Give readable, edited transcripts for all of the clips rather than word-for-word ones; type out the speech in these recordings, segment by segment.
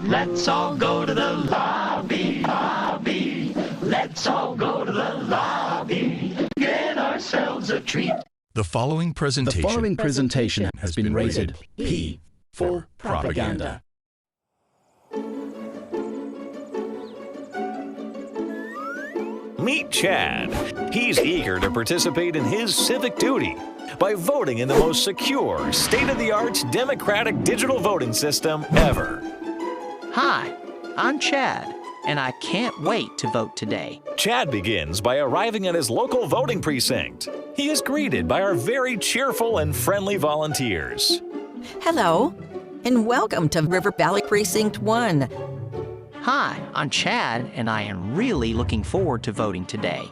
Let's all go to the lobby. Let's all go to the lobby. Get ourselves a treat. The following presentation has been rated P for propaganda. Meet Chad. He's eager to participate in his civic duty by voting in the most secure, state-of-the-art democratic digital voting system ever. Hi, I'm Chad, and I can't wait to vote today. Chad begins by arriving at his local voting precinct. He is greeted by our very cheerful and friendly volunteers. Hello, and welcome to River Valley Precinct 1. Hi, I'm Chad, and I am really looking forward to voting today.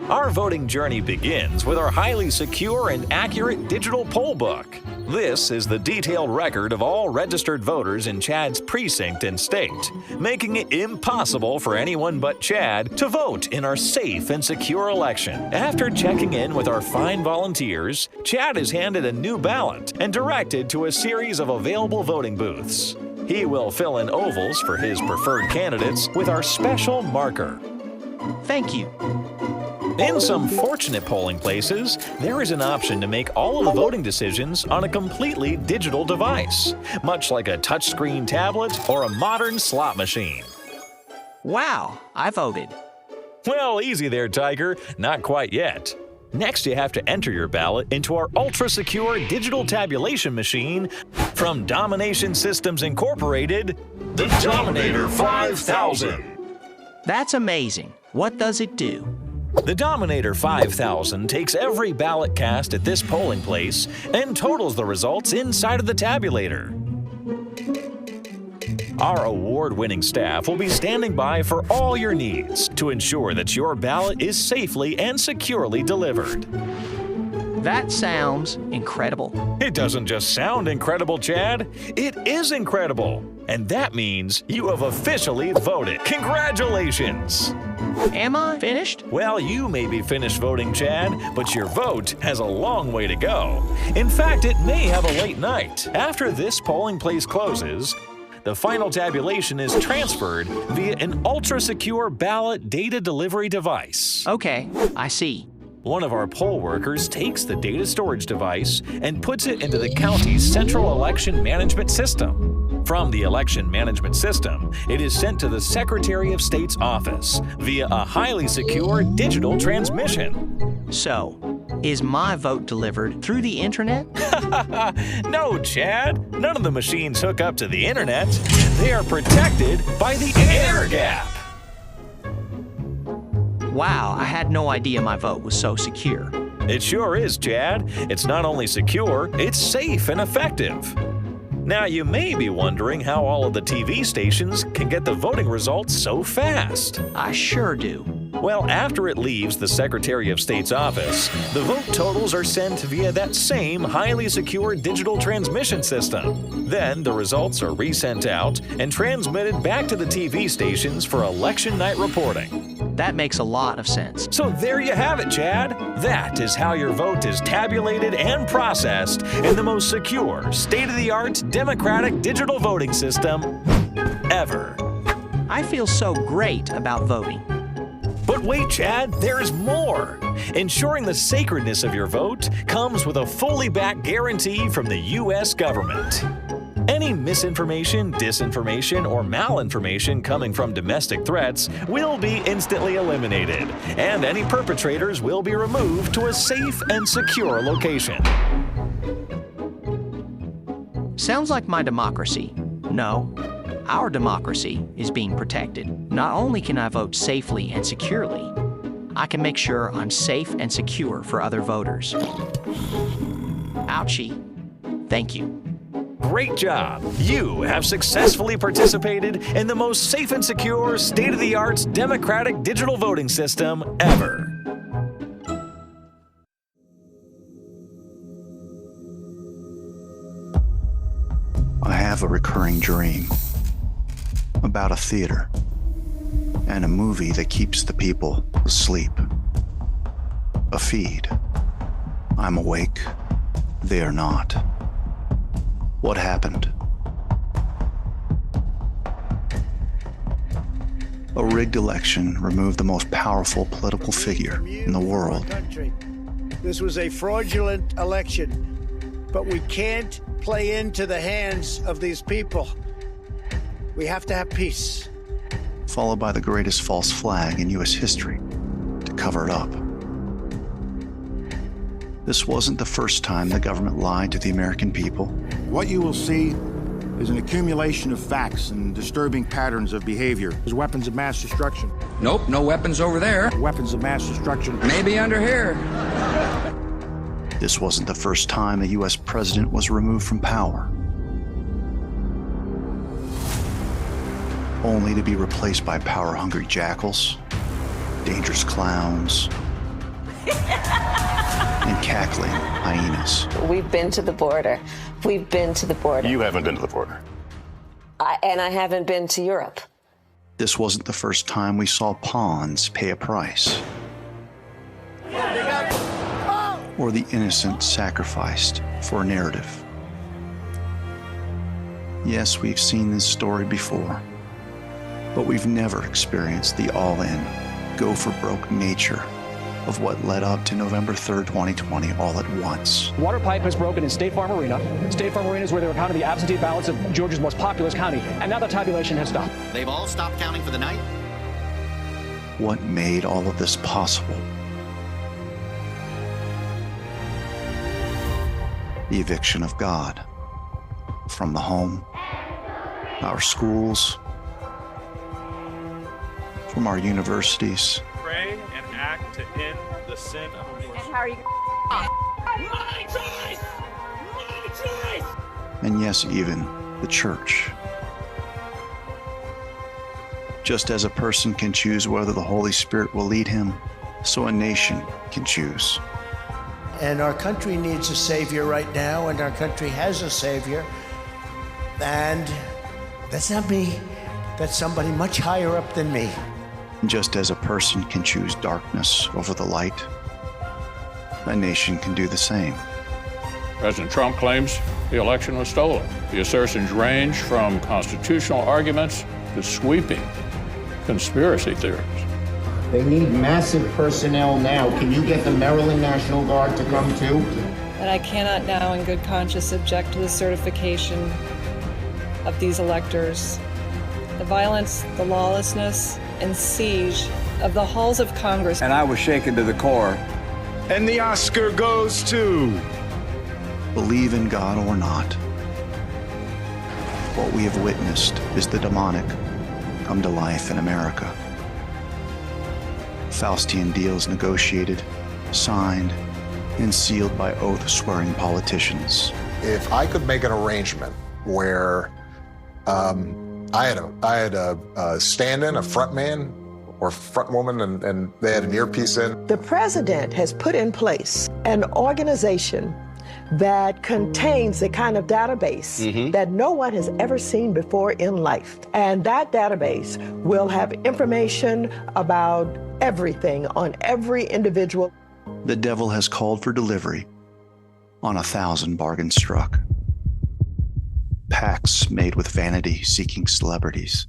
Our voting journey begins with our highly secure and accurate digital poll book. This is the detailed record of all registered voters in Chad's precinct and state, making it impossible for anyone but Chad to vote in our safe and secure election. After checking in with our fine volunteers, Chad is handed a new ballot and directed to a series of available voting booths. He will fill in ovals for his preferred candidates with our special marker. Thank you. In some fortunate polling places, there is an option to make all of the voting decisions on a completely digital device, much like a touchscreen tablet or a modern slot machine. Wow, I voted. Well, easy there, Tiger. Not quite yet. Next, you have to enter your ballot into our ultra-secure digital tabulation machine from Domination Systems Incorporated, the Dominator 5000. That's amazing. What does it do? The Dominator 5000 takes every ballot cast at this polling place and totals the results inside of the tabulator. Our award-winning staff will be standing by for all your needs to ensure that your ballot is safely and securely delivered. That sounds incredible. It doesn't just sound incredible, Chad. It is incredible. And that means you have officially voted. Congratulations! Am I finished? Well, you may be finished voting, Chad, but your vote has a long way to go. In fact, it may have a late night. After this polling place closes, the final tabulation is transferred via an ultra-secure ballot data delivery device. Okay, I see. One of our poll workers takes the data storage device and puts it into the county's central election management system. From the election management system, it is sent to the Secretary of State's office via a highly secure digital transmission. So, is my vote delivered through the internet? No, Chad. None of the machines hook up to the internet. They are protected by the air gap. Wow, I had no idea my vote was so secure. It sure is, Chad. It's not only secure, it's safe and effective. Now, you may be wondering how all of the TV stations can get the voting results so fast. I sure do. Well, after it leaves the Secretary of State's office, the vote totals are sent via that same highly secure digital transmission system. Then the results are resent out and transmitted back to the TV stations for election night reporting. That makes a lot of sense. So there you have it, Chad. That is how your vote is tabulated and processed in the most secure, state-of-the-art, democratic digital voting system ever. I feel so great about voting. But wait, Chad, there's more. Ensuring the sacredness of your vote comes with a fully backed guarantee from the U.S. government. Any misinformation, disinformation, or malinformation coming from domestic threats will be instantly eliminated, and any perpetrators will be removed to a safe and secure location. Sounds like my democracy. No, our democracy is being protected. Not only can I vote safely and securely, I can make sure I'm safe and secure for other voters. Ouchie. Thank you. Great job! You have successfully participated in the most safe and secure, state-of-the-art democratic digital voting system ever. I have a recurring dream about a theater and a movie that keeps the people asleep. A feed. I'm awake. They are not. What happened? A rigged election removed the most powerful political figure in the world. This was a fraudulent election, but we can't play into the hands of these people. We have to have peace. Followed by the greatest false flag in U.S. history to cover it up. This wasn't the first time the government lied to the American people. What you will see is an accumulation of facts and disturbing patterns of behavior. There's weapons of mass destruction. Nope, no weapons over there. Weapons of mass destruction. Maybe under here. This wasn't the first time a U.S. president was removed from power, only to be replaced by power-hungry jackals, dangerous clowns, and cackling hyenas. We've been to the border. We've been to the border. You haven't been to the border. And I haven't been to Europe. This wasn't the first time we saw pawns pay a price, or the innocent sacrificed for a narrative. Yes, we've seen this story before, but we've never experienced the all-in, go-for-broke nature of what led up to November 3rd, 2020 all at once. Water pipe has broken in State Farm Arena. State Farm Arena is where they were counting the absentee ballots of Georgia's most populous county, and now the tabulation has stopped. They've all stopped counting for the night? What made all of this possible? The eviction of God from the home, our schools, from our universities. Pray and act to end the sin of abortion. And how are you? My choice! My choice! And yes, even the church. Just as a person can choose whether the Holy Spirit will lead him, so a nation can choose. And our country needs a savior right now, and our country has a savior. And that's not me. That's somebody much higher up than me. Just as a person can choose darkness over the light, a nation can do the same. President Trump claims the election was stolen. The assertions range from constitutional arguments to sweeping conspiracy theories. They need massive personnel now. Can you get the Maryland National Guard to come too? And I cannot now in good conscience object to the certification of these electors. The violence, the lawlessness, and siege of the halls of Congress. And I was shaken to the core. And the Oscar goes to... Believe in God or not, what we have witnessed is the demonic come to life in America. Faustian deals negotiated, signed, and sealed by oath-swearing politicians. If I could make an arrangement where I had a stand-in, a front man or front woman, and they had an earpiece in. The president has put in place an organization that contains the kind of database that no one has ever seen before in life. And that database will have information about everything on every individual. The devil has called for delivery on 1,000 bargains struck. Pacts made with vanity-seeking celebrities.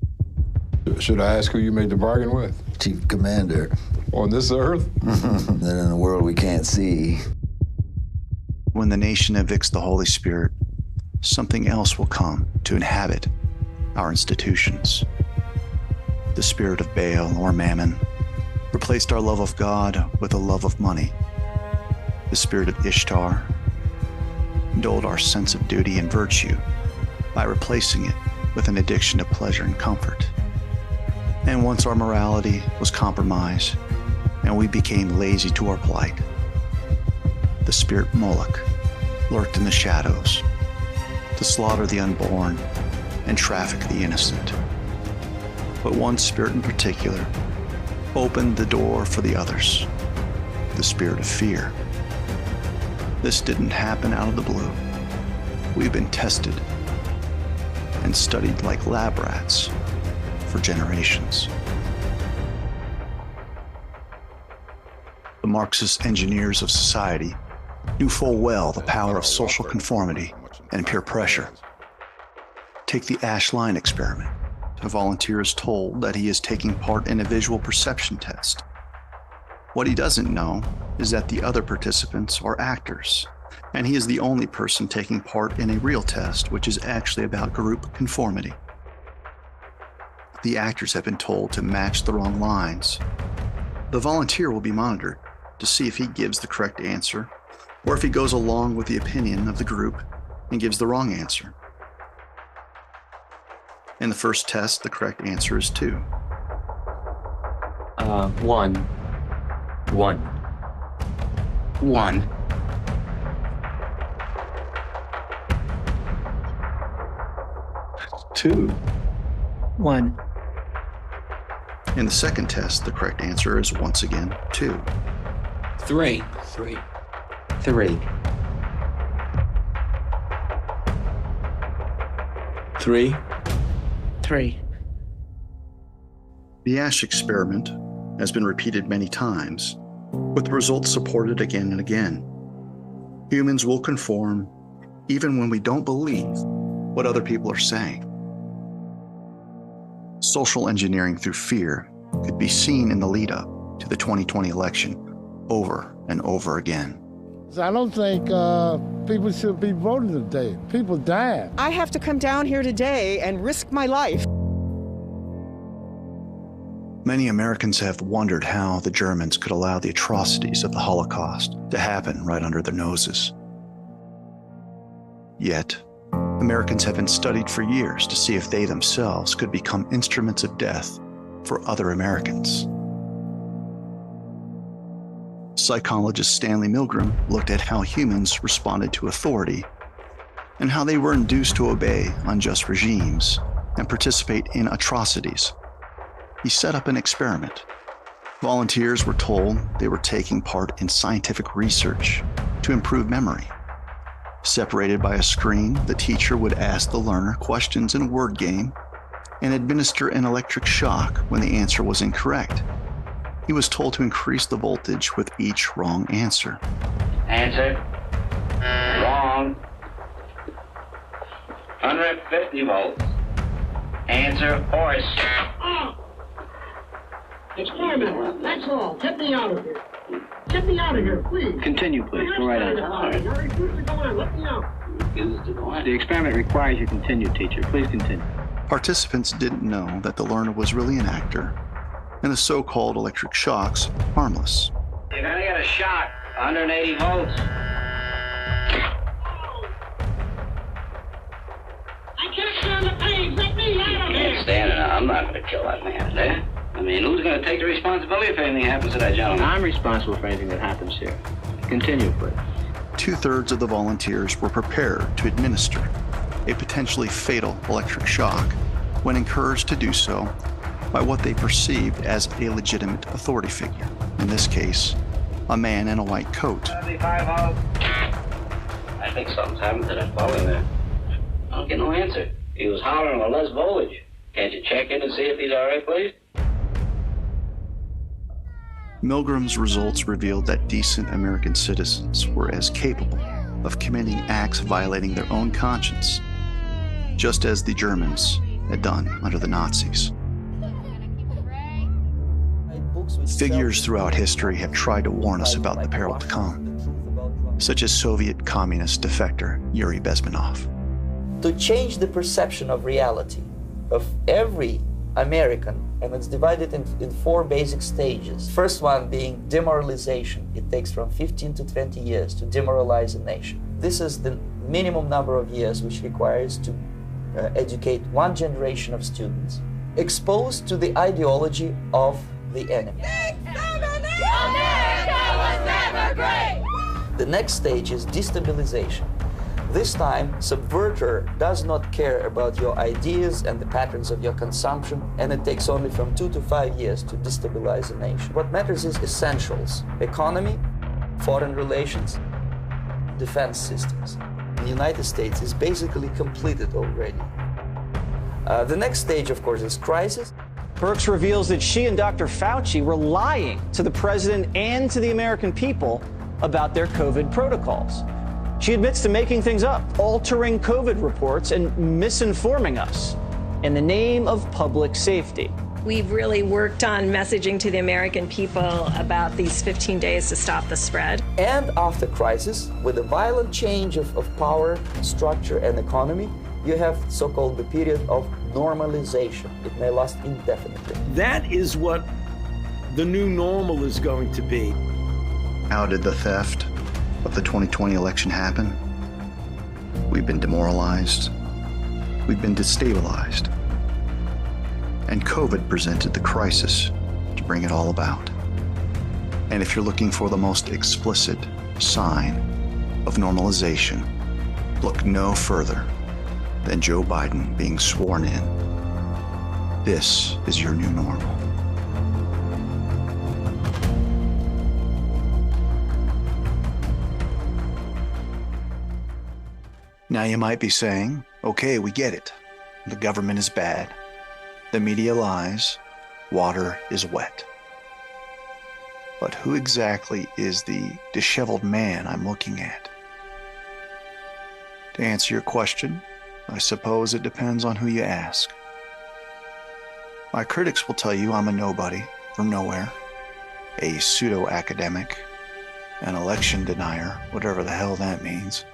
Should I ask who you made the bargain with? Chief Commander. On this earth? Then in a world we can't see. When the nation evicts the Holy Spirit, something else will come to inhabit our institutions. The spirit of Baal or Mammon replaced our love of God with a love of money. The spirit of Ishtar dulled our sense of duty and virtue by replacing it with an addiction to pleasure and comfort. And once our morality was compromised and we became lazy to our plight, the spirit Moloch lurked in the shadows to slaughter the unborn and traffic the innocent. But one spirit in particular opened the door for the others, the spirit of fear. This didn't happen out of the blue. We've been tested and studied like lab rats for generations. The Marxist engineers of society knew full well the power of social conformity and peer pressure. Take the Ash Line experiment. A volunteer is told that he is taking part in a visual perception test. What he doesn't know is that the other participants are actors, and he is the only person taking part in a real test, which is actually about group conformity. The actors have been told to match the wrong lines. The volunteer will be monitored to see if he gives the correct answer, or if he goes along with the opinion of the group and gives the wrong answer. In the first test, the correct answer is 2. 1. 1. 1. Two. 1. In the second test, the correct answer is once again 2. 3. 3. 3. 3. 3. The Ash experiment has been repeated many times, with the results supported again and again. Humans will conform even when we don't believe what other people are saying. Social engineering through fear could be seen in the lead-up to the 2020 election over and over again. I don't think people should be voting today. People dying. I have to come down here today and risk my life. Many Americans have wondered how the Germans could allow the atrocities of the Holocaust to happen right under their noses. Yet, Americans have been studied for years to see if they themselves could become instruments of death for other Americans. Psychologist Stanley Milgram looked at how humans responded to authority and how they were induced to obey unjust regimes and participate in atrocities. He set up an experiment. Volunteers were told they were taking part in scientific research to improve memory. Separated by a screen, the teacher would ask the learner questions in a word game and administer an electric shock when the answer was incorrect. He was told to increase the voltage with each wrong answer. Answer. Wrong. 150 volts. Answer, horse. Experiment. That's all. Get me out of here. Get me out of here, please. Continue, please. Go right on. You're refusing to go on. Let me out. The experiment requires you continue, teacher. Please continue. Participants didn't know that the learner was really an actor, and the so-called electric shocks harmless. You're gonna get a shock. 180 volts. I can't stand the pain. Let me out of here. Stand it. I'm not gonna kill that man, eh? I mean, who's gonna take the responsibility if anything happens to that gentleman? I'm responsible for anything that happens here. Continue, please. 2/3 of the volunteers were prepared to administer a potentially fatal electric shock when encouraged to do so by what they perceived as a legitimate authority figure. In this case, a man in a white coat. 75 volts. I think something's happened to that fellow in there. I don't get no answer. He was hollering with less voltage. Can't you check in and see if he's all right, please? Milgram's results revealed that decent American citizens were as capable of committing acts violating their own conscience, just as the Germans had done under the Nazis. Figures throughout history have tried to warn us about the peril to come, such as Soviet communist defector Yuri Bezmenov. to change the perception of reality of every American, and it's divided in 4 basic stages. First one being demoralization. It takes from 15 to 20 years to demoralize a nation. This is the minimum number of years which requires to educate one generation of students exposed to the ideology of the enemy. America was never great! The next stage is destabilization. This time, subverter does not care about your ideas and the patterns of your consumption, and it takes only from 2 to 5 years to destabilize a nation. What matters is essentials: economy, foreign relations, defense systems. The United States is basically completed already. The next stage, of course, is crisis. Birx reveals that she and Dr. Fauci were lying to the president and to the American people about their COVID protocols. She admits to making things up, altering COVID reports, and misinforming us in the name of public safety. We've really worked on messaging to the American people about these 15 days to stop the spread. And after crisis, with a violent change of power, structure, and economy, you have so-called the period of normalization. It may last indefinitely. That is what the new normal is going to be. How did the theft of the 2020 election happen? We've been demoralized. We've been destabilized. And COVID presented the crisis to bring it all about. And if you're looking for the most explicit sign of normalization, look no further than Joe Biden being sworn in. This is your new normal. Now you might be saying, okay, we get it. The government is bad. The media lies. Water is wet. But who exactly is the disheveled man I'm looking at? To answer your question, I suppose it depends on who you ask. My critics will tell you I'm a nobody from nowhere, a pseudo-academic, an election denier, whatever the hell that means,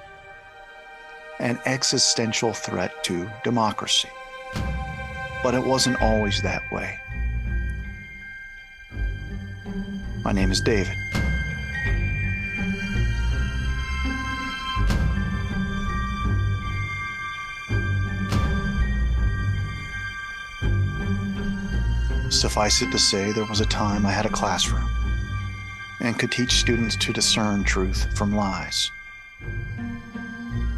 an existential threat to democracy. But it wasn't always that way. My name is David. Suffice it to say, there was a time I had a classroom and could teach students to discern truth from lies.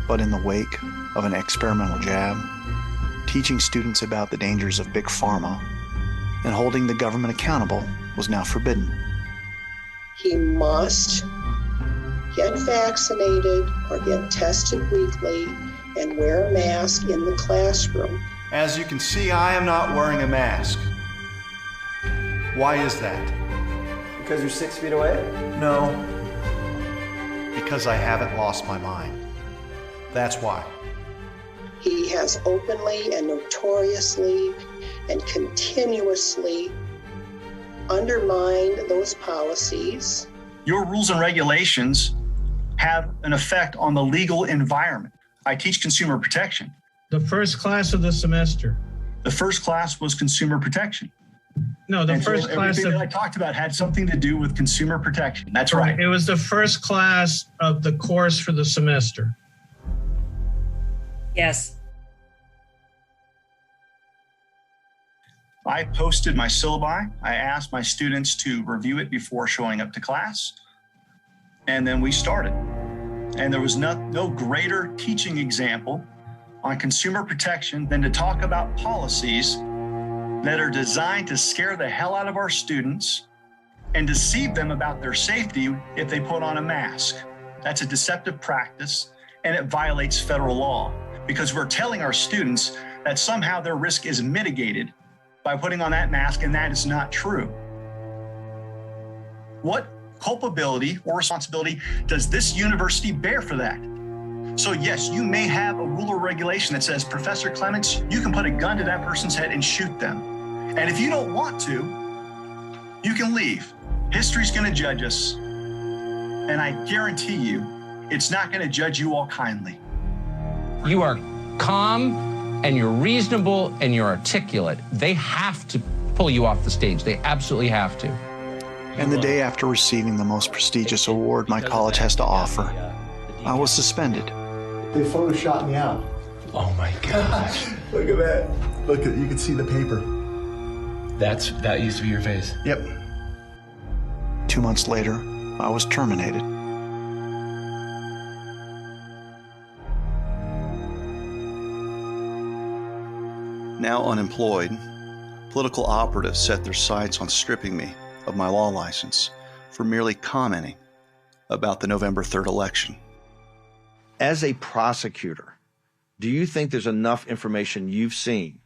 But in the wake of an experimental jab, teaching students about the dangers of big pharma and holding the government accountable was now forbidden. He must get vaccinated or get tested weekly and wear a mask in the classroom. As you can see, I am not wearing a mask. Why is that? Because you're 6 feet away? No, because I haven't lost my mind. That's why. He has openly and notoriously and continuously undermined those policies. Your rules and regulations have an effect on the legal environment. I teach consumer protection. The first class of the semester. The first class was consumer protection. No, the first class everything that I talked about had something to do with consumer protection. That's right. It was the first class of the course for the semester. Yes. I posted my syllabi. I asked my students to review it before showing up to class. And then we started. And there was no greater teaching example on consumer protection than to talk about policies that are designed to scare the hell out of our students and deceive them about their safety if they put on a mask. That's a deceptive practice, and it violates federal law because we're telling our students that somehow their risk is mitigated by putting on that mask, and that is not true. What culpability or responsibility does this university bear for that? So yes, you may have a rule or regulation that says, Professor Clements, you can put a gun to that person's head and shoot them. And if you don't want to, you can leave. History's gonna judge us. And I guarantee you, it's not gonna judge you all kindly. You are calm and you're reasonable and you're articulate, they have to pull you off the stage. They absolutely have to. And the day after receiving the most prestigious award my college has to offer, I was suspended. They photoshopped me out. Oh my gosh. Look at that. Look at, you can see the paper. That used to be your face. Yep. 2 months later, I was terminated. Now unemployed, political operatives set their sights on stripping me of my law license for merely commenting about the November 3rd election. As a prosecutor, do you think there's enough information you've seen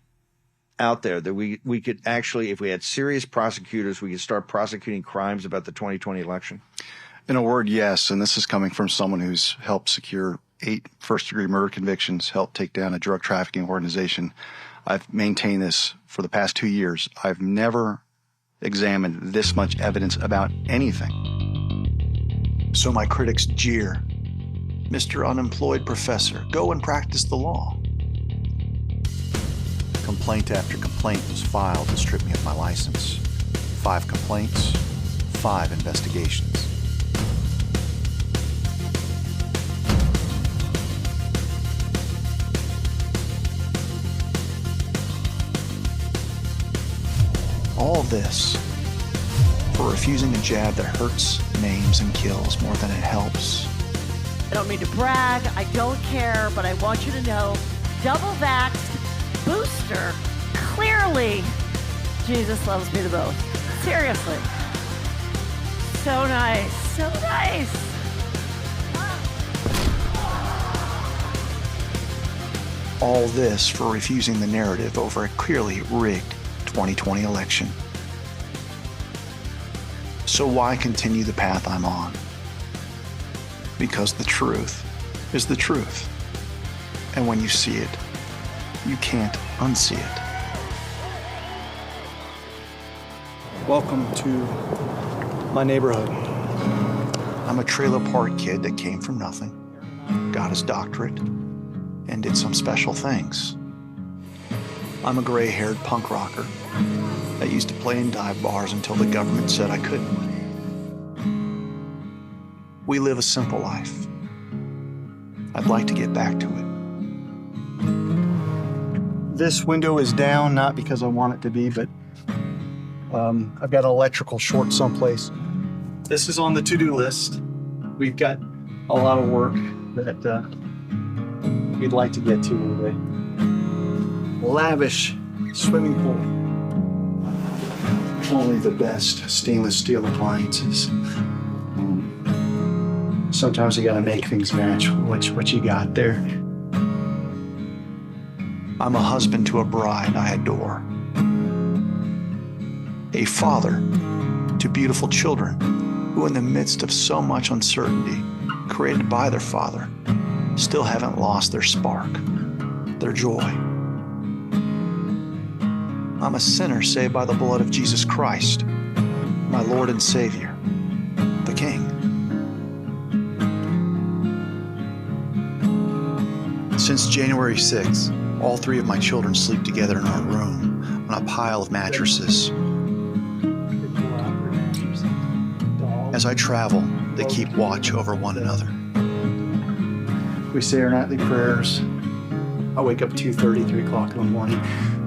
out there that we could actually, if we had serious prosecutors, we could start prosecuting crimes about the 2020 election? In a word, yes, and this is coming from someone who's helped secure 8 first-degree murder convictions, helped take down a drug trafficking organization. I've maintained this for the past 2 years. I've never examined this much evidence about anything. So my critics jeer, "Mr. Unemployed Professor, go and practice the law." Complaint after complaint was filed to strip me of my license. 5 complaints, 5 investigations. All this for refusing a jab that hurts, maims, and kills more than it helps. I don't mean to brag, I don't care, but I want you to know, double-vaxxed booster, clearly, Jesus loves me the most. Seriously. So nice, so nice. All this for refusing the narrative over a clearly rigged 2020 election. So why continue the path I'm on? Because the truth is the truth. And when you see it, you can't unsee it. Welcome to my neighborhood. I'm a trailer park kid that came from nothing, got his doctorate, and did some special things. I'm a gray-haired punk rocker that used to play in dive bars until the government said I couldn't. We live a simple life. I'd like to get back to it. This window is down, not because I want it to be, but I've got an electrical short someplace. This is on the to-do list. We've got a lot of work that we'd like to get to today. Lavish swimming pool. Only the best stainless steel appliances. Sometimes you gotta make things match what you got there. I'm a husband to a bride I adore. A father to beautiful children who, in the midst of so much uncertainty created by their father, still haven't lost their spark, their joy. I'm a sinner saved by the blood of Jesus Christ, my Lord and Savior, the King. Since January 6th, all 3 of my children sleep together in our room on a pile of mattresses. As I travel, they keep watch over one another. We say our nightly prayers. I wake up 2:30, 3 o'clock in the morning,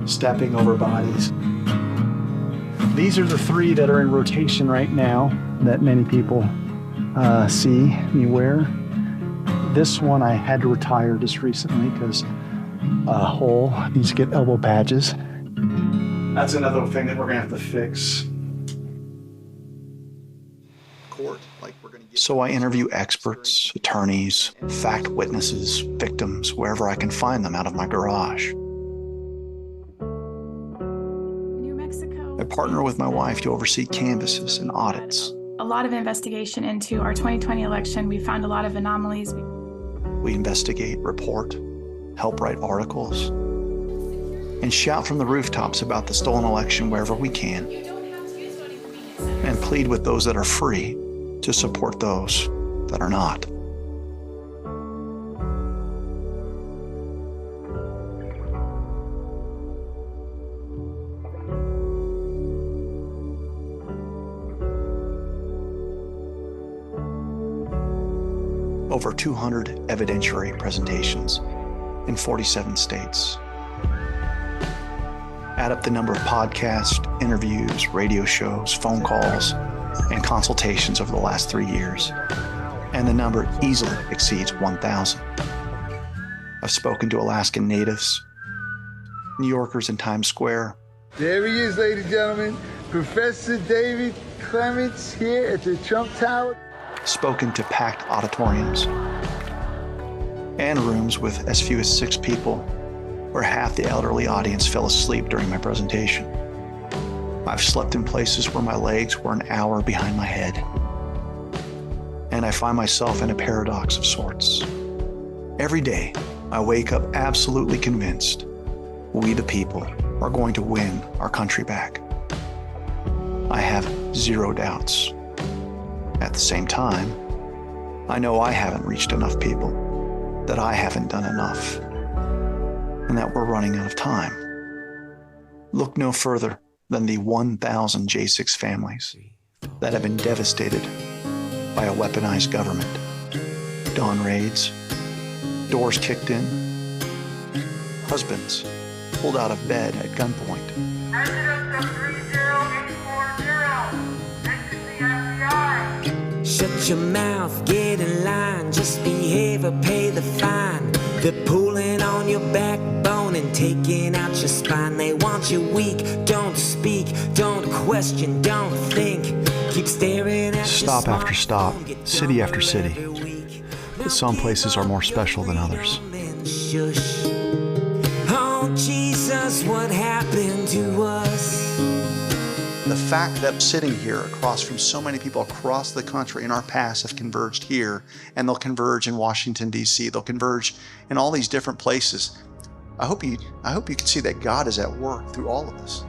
stepping over bodies. These are the 3 that are in rotation right now that many people see me wear. This one I had to retire just recently because a hole needs to get elbow badges. That's another thing that we're gonna have to fix. So I interview experts, attorneys, fact witnesses, victims, wherever I can find them out of my garage. New Mexico. I partner with my wife to oversee canvasses and audits. A lot of investigation into our 2020 election. We found a lot of anomalies. We investigate, report, help write articles, and shout from the rooftops about the stolen election wherever we can, and plead with those that are free to support those that are not. over 200 evidentiary presentations in 47 states. Add up the number of podcasts, interviews, radio shows, phone calls, and consultations over the last 3 years, and the number easily exceeds 1,000. I've spoken to Alaskan natives, New Yorkers in Times Square. There he is, ladies and gentlemen, Professor David Clements here at the Trump Tower. Spoken to packed auditoriums and rooms with as few as 6 people, where half the elderly audience fell asleep during my presentation. I've slept in places where my legs were an hour behind my head. And I find myself in a paradox of sorts. Every day, I wake up absolutely convinced we, the people, are going to win our country back. I have zero doubts. At the same time, I know I haven't reached enough people, that I haven't done enough, and that we're running out of time. Look no further than the 1,000 J6 families that have been devastated by a weaponized government. Dawn raids, doors kicked in, husbands pulled out of bed at gunpoint. Residents of 30840, this is the FBI. Shut your mouth, get in line, just behave or pay the fine. They're pulling on your backbone and taking out your spine. They want you weak, don't speak, don't question, don't think. Keep staring at Stop after stop, city after city. But some places are more special than others. Shush. Oh, Jesus, what happened to us? The fact that I'm sitting here across from so many people across the country in our past have converged here, and they'll converge in Washington, D.C., they'll converge in all these different places. I hope you can see that God is at work through all of this.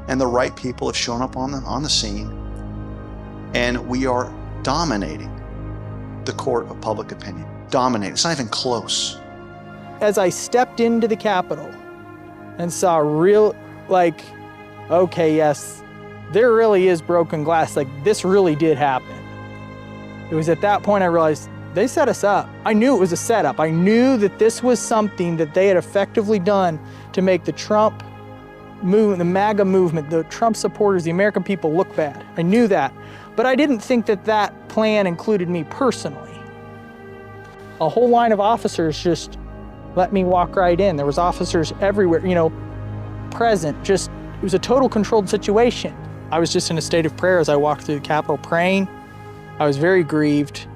And the right people have shown up on the scene, and we are dominating the court of public opinion. Dominating. It's not even close. As I stepped into the Capitol and saw okay, yes, there really is broken glass. Like, this really did happen. It was at that point I realized they set us up. I knew it was a setup. I knew that this was something that they had effectively done to make the Trump movement, the MAGA movement, the Trump supporters, the American people look bad. I knew that. But I didn't think that that plan included me personally. A whole line of officers just let me walk right in. There was officers everywhere, present. It was a total controlled situation. I was just in a state of prayer as I walked through the Capitol praying. I was very grieved.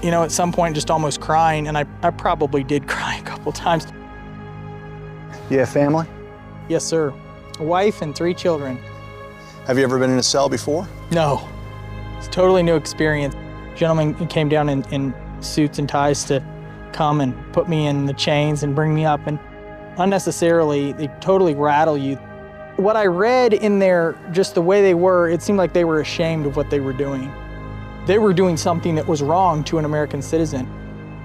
At some point just almost crying, and I probably did cry a couple times. You have family? Yes, sir. A wife and 3 children. Have you ever been in a cell before? No. It's a totally new experience. Gentlemen came down in suits and ties to come and put me in the chains and bring me up, and unnecessarily, they totally rattle you. What I read in there, just the way they were, it seemed like they were ashamed of what they were doing. They were doing something that was wrong to an American citizen.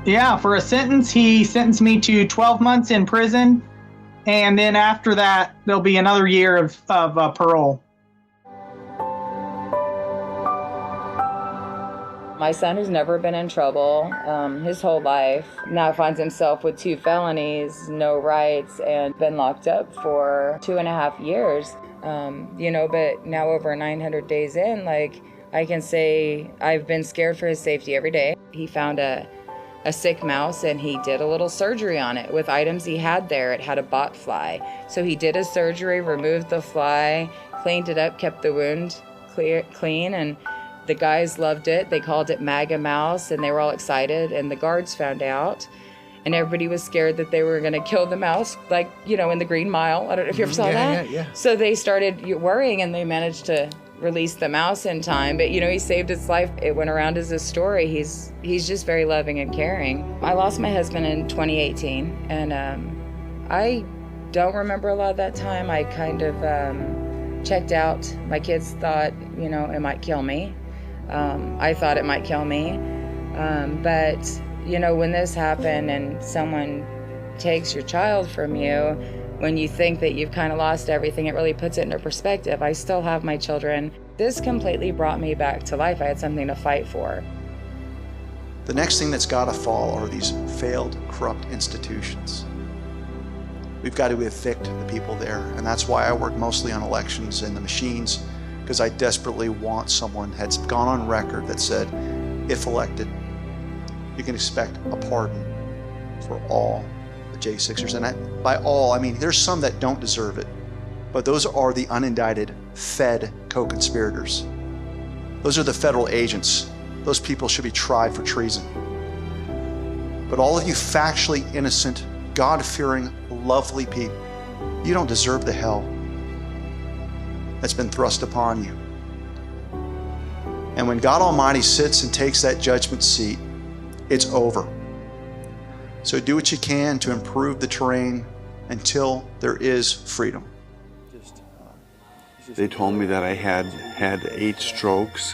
Yeah, for a sentence, he sentenced me to 12 months in prison, and then after that, there'll be another year of parole. My son has never been in trouble his whole life. Now finds himself with 2 felonies, no rights, and been locked up for 2.5 years. But now over 900 days in, I can say I've been scared for his safety every day. He found a sick mouse and he did a little surgery on it with items he had there. It had a bot fly. So he did his surgery, removed the fly, cleaned it up, kept the wound clean, and the guys loved it. They called it MAGA Mouse, and they were all excited, and the guards found out, and everybody was scared that they were going to kill the mouse, in the Green Mile. I don't know if you ever saw that. Yeah. So they started worrying, and they managed to release the mouse in time. But, he saved its life. It went around as a story. He's just very loving and caring. I lost my husband in 2018, and I don't remember a lot of that time. I kind of checked out. My kids thought, it might kill me. I thought it might kill me. But, when this happened and someone takes your child from you, when you think that you've kind of lost everything, it really puts it into perspective. I still have my children. This completely brought me back to life. I had something to fight for. The next thing that's got to fall are these failed, corrupt institutions. We've got to evict the people there, and that's why I work mostly on elections and the machines, because I desperately want someone that's gone on record that said, if elected, you can expect a pardon for all the J6ers. And by all, I mean there's some that don't deserve it, but those are the unindicted Fed co-conspirators. Those are the federal agents. Those people should be tried for treason. But all of you factually innocent, God-fearing, lovely people, you don't deserve the hell that's been thrust upon you. And when God Almighty sits and takes that judgment seat, it's over. So do what you can to improve the terrain until there is freedom. They told me that I had 8 strokes,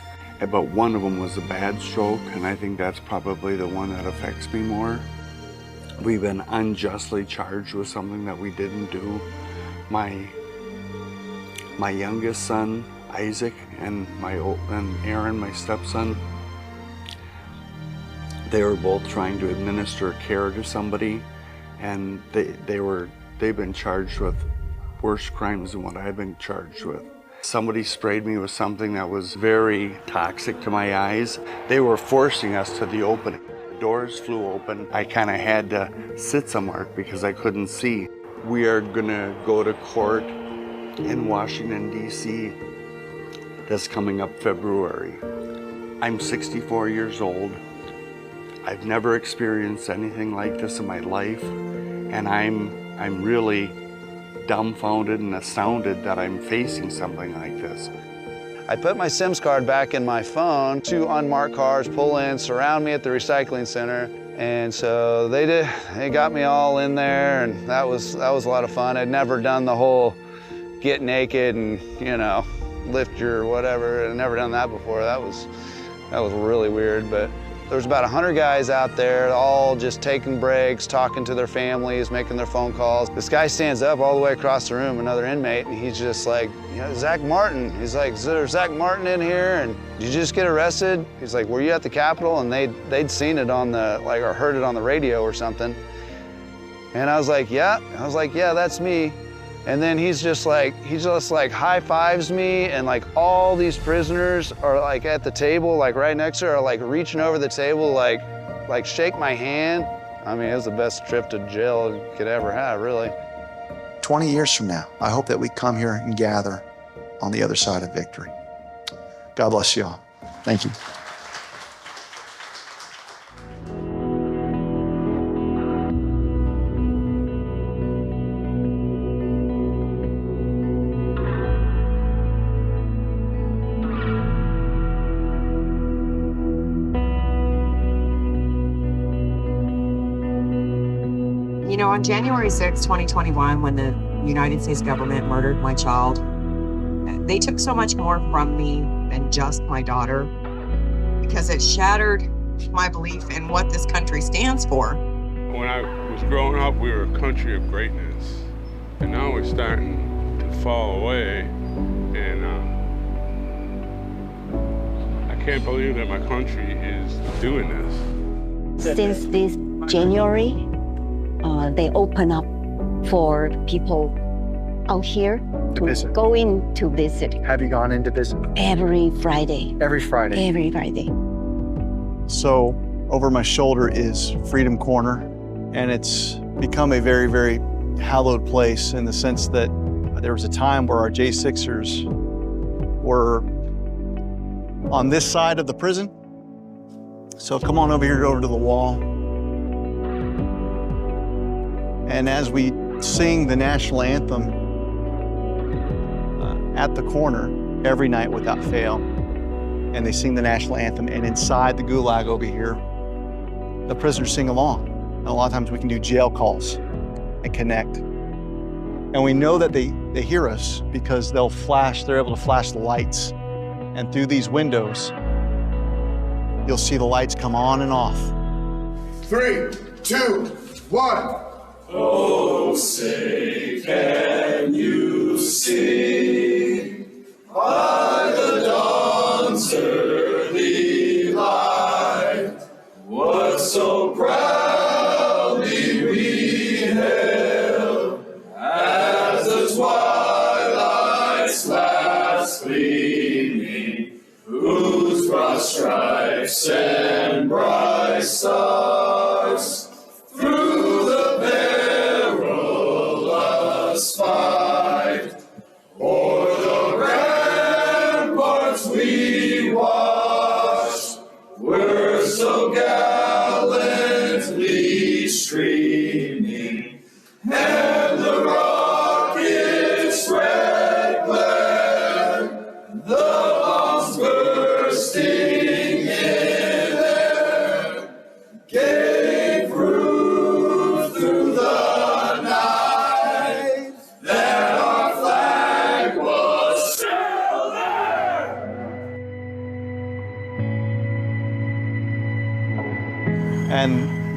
but one of them was a bad stroke, and I think that's probably the one that affects me more. We've been unjustly charged with something that we didn't do. My youngest son, Isaac, and Aaron, my stepson, they were both trying to administer care to somebody, and they've been charged with worse crimes than what I've been charged with. Somebody sprayed me with something that was very toxic to my eyes. They were forcing us to the opening. The doors flew open. I kind of had to sit somewhere because I couldn't see. We are gonna go to court in Washington, D.C. that's coming up February. I'm 64 years old. I've never experienced anything like this in my life, and I'm really dumbfounded and astounded that I'm facing something like this. I put my SIMS card back in my phone. 2 unmarked cars pull in, surround me at the recycling center. And so they got me all in there, and that was a lot of fun. I'd never done the whole get naked and, you know, lift your whatever. I'd never done that before. That was really weird, but there was about 100 guys out there, all just taking breaks, talking to their families, making their phone calls. This guy stands up all the way across the room, another inmate, and he's just like, you know, Zach Martin. He's like, is there Zach Martin in here? And did you just get arrested? He's like, were you at the Capitol? And they'd seen it on the, like, or heard it on the radio or something. And I was like, yeah. I was like, yeah, that's me. And then he just like high fives me, and like all these prisoners are like at the table, like right next to her, are like reaching over the table, like shake my hand. I mean, it was the best trip to jail you could ever have, really. 20 years from now, I hope that we come here and gather on the other side of victory. God bless you all. Thank you. You know, on January 6, 2021, when the United States government murdered my child, they took so much more from me than just my daughter, because it shattered my belief in what this country stands for. When I was growing up, we were a country of greatness, and now we're starting to fall away, and I can't believe that my country is doing this. Since this January, they open up for people out here to go in to visit. Have you gone in to visit? Every Friday. Every Friday? Every Friday. So over my shoulder is Freedom Corner, and it's become a very, very hallowed place in the sense that there was a time where our J6ers were on this side of the prison. So come on over here, over to the wall. And as we sing the national anthem at the corner every night without fail, and they sing the national anthem, and inside the gulag over here, the prisoners sing along. And a lot of times we can do jail calls and connect. And we know that they hear us because they're able to flash the lights. And through these windows, you'll see the lights come on and off. 3, 2, 1. Oh, say, can you see by the dawn's early light what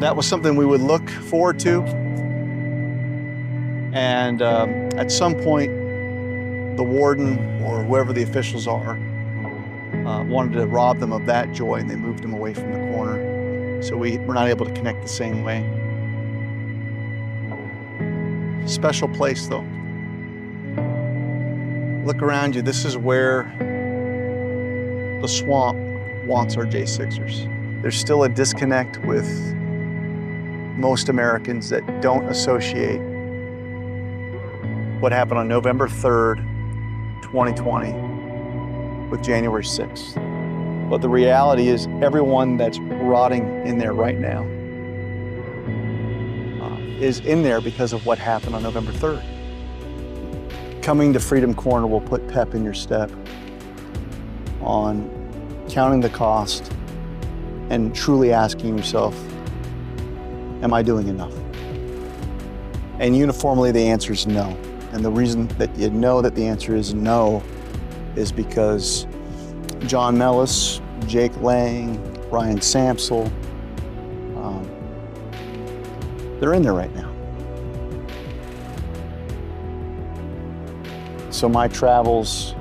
That was something we would look forward to. And at some point, the warden or whoever the officials are wanted to rob them of that joy, and they moved them away from the corner. So we're not able to connect the same way. Special place, though. Look around you. This is where the swamp wants our J6ers. There's still a disconnect with most Americans that don't associate what happened on November 3rd, 2020 with January 6th. But the reality is everyone that's rotting in there right now is in there because of what happened on November 3rd. Coming to Freedom Corner will put pep in your step on counting the cost and truly asking yourself, am I doing enough? And uniformly, the answer is no. And the reason that you know that the answer is no is because John Mellis, Jake Lang, Ryan Samsel, they're in there right now. So my travels,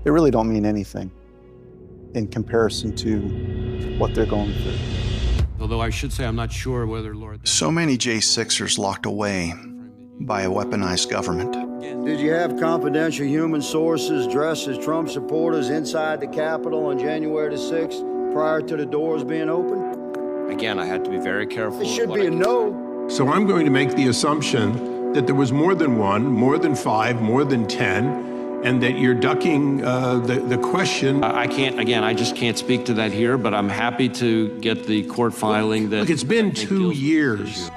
they really don't mean anything in comparison to what they're going through. Although I should say I'm not sure whether Lord... So many J6ers locked away by a weaponized government. Did you have confidential human sources dressed as Trump supporters inside the Capitol on January the 6th prior to the doors being opened? Again, I had to be very careful. It should be a no. So I'm going to make the assumption that there was more than one, more than 5, more than 10, and that you're ducking the question. I just can't speak to that here, but I'm happy to get the court filing that... Look, it's been 2 years.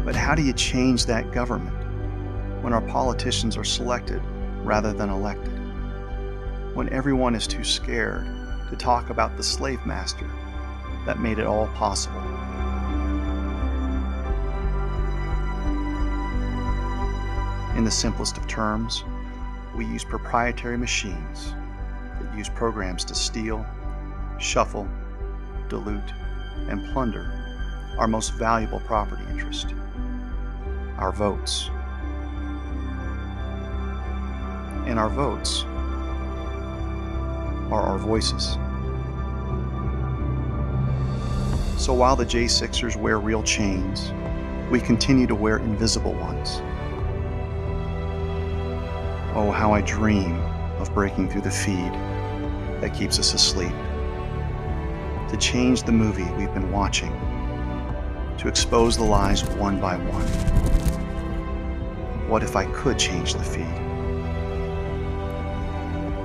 But how do you change that government when our politicians are selected rather than elected? When everyone is too scared to talk about the slave master that made it all possible? In the simplest of terms, we use proprietary machines that use programs to steal, shuffle, dilute, and plunder our most valuable property interest, our votes. And our votes are our voices. So while the J6ers wear real chains, we continue to wear invisible ones. Oh, how I dream of breaking through the feed that keeps us asleep, to change the movie we've been watching, to expose the lies one by one. What if I could change the feed?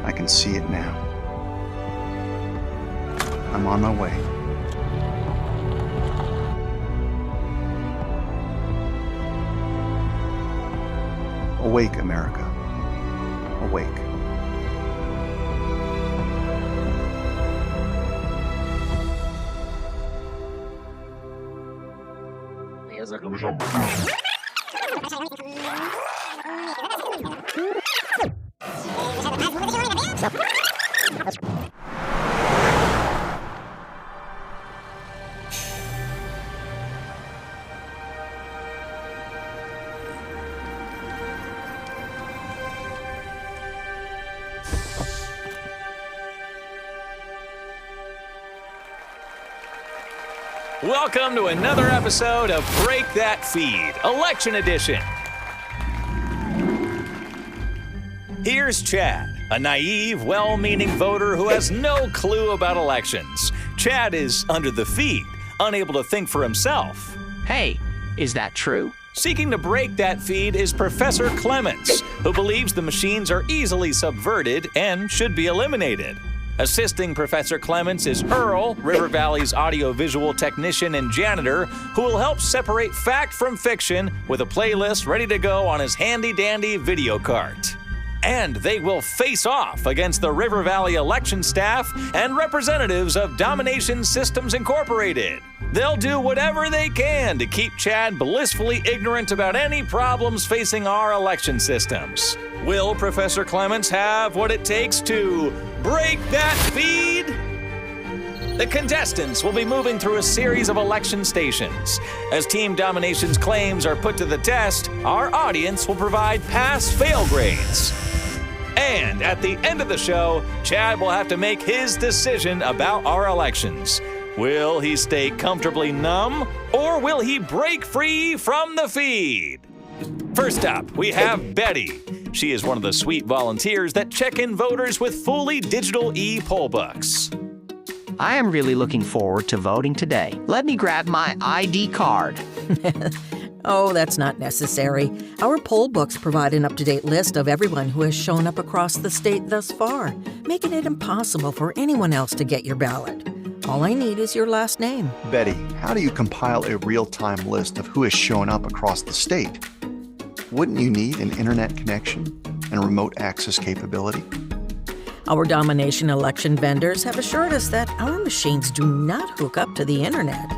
I can see it now. I'm on my way. Awake, America. Awake. Welcome to another episode of Break That Feed, Election Edition. Here's Chad, a naive, well-meaning voter who has no clue about elections. Chad is under the feed, unable to think for himself. Hey, is that true? Seeking to break that feed is Professor Clements, who believes the machines are easily subverted and should be eliminated. Assisting Professor Clements is Earl, River Valley's audiovisual technician and janitor, who will help separate fact from fiction with a playlist ready to go on his handy-dandy video cart. And they will face off against the River Valley election staff and representatives of Domination Systems Incorporated. They'll do whatever they can to keep Chad blissfully ignorant about any problems facing our election systems. Will Professor Clements have what it takes to break that feed? The contestants will be moving through a series of election stations. As Team Domination's claims are put to the test, our audience will provide pass-fail grades. And at the end of the show, Chad will have to make his decision about our elections. Will he stay comfortably numb, or will he break free from the feed? First up, we have Betty. She is one of the sweet volunteers that check in voters with fully digital e-poll books. I am really looking forward to voting today. Let me grab my ID card. Oh, that's not necessary. Our poll books provide an up-to-date list of everyone who has shown up across the state thus far, making it impossible for anyone else to get your ballot. All I need is your last name. Betty, how do you compile a real-time list of who has shown up across the state? Wouldn't you need an internet connection and remote access capability? Our Domination election vendors have assured us that our machines do not hook up to the internet.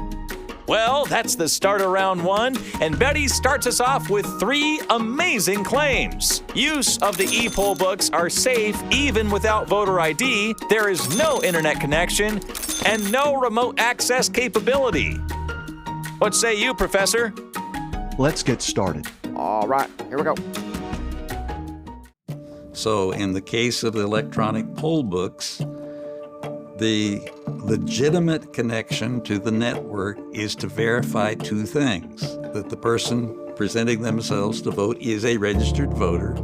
Well, that's the start of round one, and Betty starts us off with 3 amazing claims. Use of the e-poll books are safe even without voter ID, there is no internet connection, and no remote access capability. What say you, Professor? Let's get started. All right, here we go. So in the case of the electronic poll books, the legitimate connection to the network is to verify 2 things: that the person presenting themselves to vote is a registered voter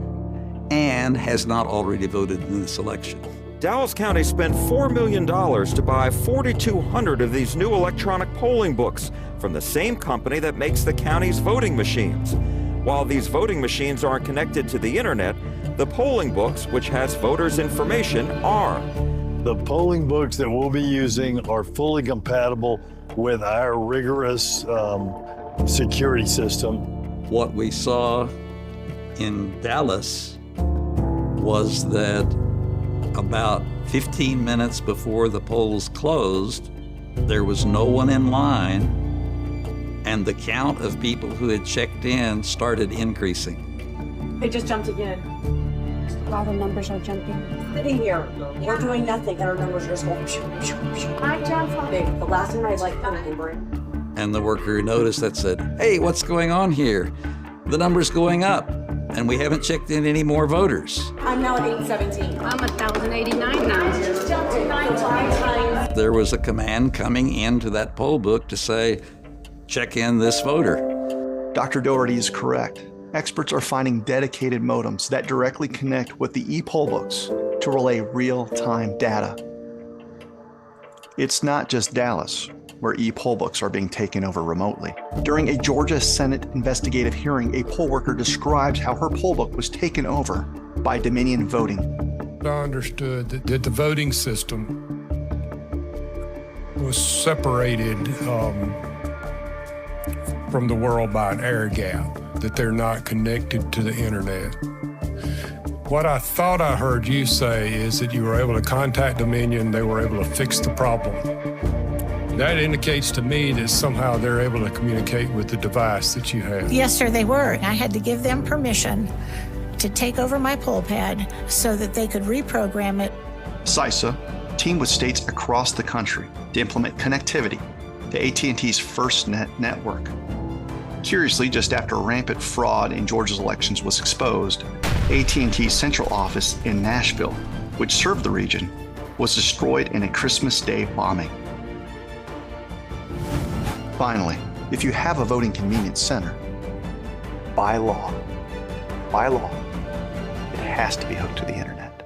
and has not already voted in this election. Dallas County spent $4 million to buy 4,200 of these new electronic polling books from the same company that makes the county's voting machines. While these voting machines aren't connected to the internet, the polling books, which has voters' information, are. The polling books that we'll be using are fully compatible with our rigorous security system. What we saw in Dallas was that about 15 minutes before the polls closed, there was no one in line, and the count of people who had checked in started increasing. They just jumped again. All the numbers are jumping. Sitting here, we're doing nothing, and our numbers are just going. Hi, John. The last time I was like, I'm And the worker noticed that said, "Hey, what's going on here? The number's going up, and we haven't checked in any more voters." I'm now at 817. I'm 1,089 now. I just jumped to 9 times. There was a command coming into that poll book to say, "Check in this voter." Dr. Doherty is correct. Experts are finding dedicated modems that directly connect with the e-poll books to relay real-time data. It's not just Dallas, where e-poll books are being taken over remotely. During a Georgia Senate investigative hearing, a poll worker describes how her poll book was taken over by Dominion Voting. I understood that the voting system was separated from the world by an air gap, that they're not connected to the internet. What I thought I heard you say is that you were able to contact Dominion, they were able to fix the problem. That indicates to me that somehow they're able to communicate with the device that you have. Yes, sir, they were. I had to give them permission to take over my poll pad so that they could reprogram it. CISA teamed with states across the country to implement connectivity to AT&T's FirstNet network. Curiously, just after rampant fraud in Georgia's elections was exposed, AT&T's central office in Nashville, which served the region, was destroyed in a Christmas Day bombing. Finally, if you have a voting convenience center, by law, it has to be hooked to the internet.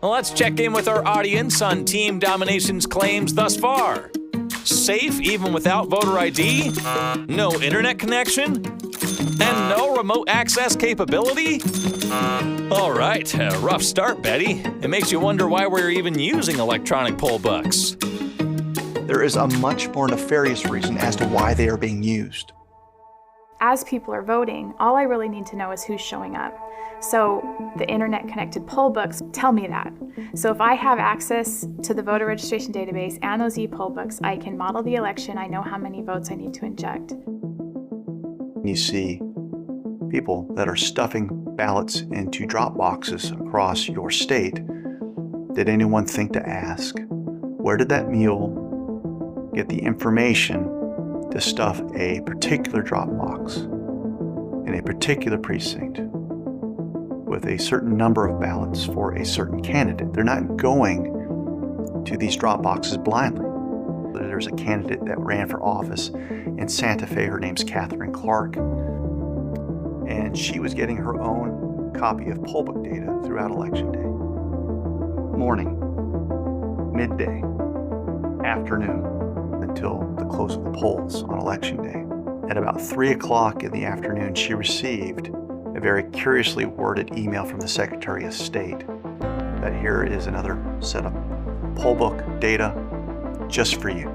Well, let's check in with our audience on Team Domination's claims thus far. Safe even without voter ID? No internet connection? And no remote access capability? All right, a rough start, Betty. It makes you wonder why we're even using electronic poll books. There is a much more nefarious reason as to why they are being used. As people are voting, all I really need to know is who's showing up. So the internet-connected poll books tell me that. So if I have access to the voter registration database and those e-poll books, I can model the election. I know how many votes I need to inject. You see people that are stuffing ballots into drop boxes across your state. Did anyone think to ask, where did that mule get the information to stuff a particular drop box in a particular precinct with a certain number of ballots for a certain candidate? They're not going to these drop boxes blindly. There's a candidate that ran for office in Santa Fe. Her name's Catherine Clark, and she was getting her own copy of poll book data throughout Election Day. Morning, midday, afternoon, until the close of the polls on Election Day. At about 3 o'clock in the afternoon, she received a very curiously worded email from the Secretary of State that here is another set of poll book data just for you.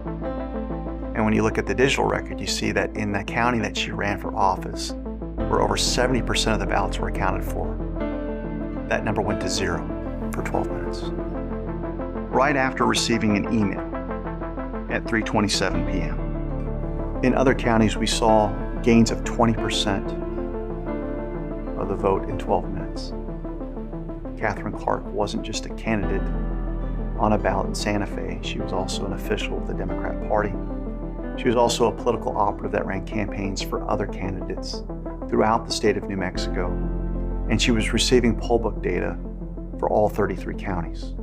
And when you look at the digital record, you see that in the county that she ran for office, where over 70% of the ballots were accounted for, that number went to 0 for 12 minutes. Right after receiving an email at 3:27 p.m. In other counties, we saw gains of 20% of the vote in 12 minutes. Catherine Clark wasn't just a candidate on a ballot in Santa Fe. She was also an official of the Democrat Party. She was also a political operative that ran campaigns for other candidates throughout the state of New Mexico, and she was receiving poll book data for all 33 counties.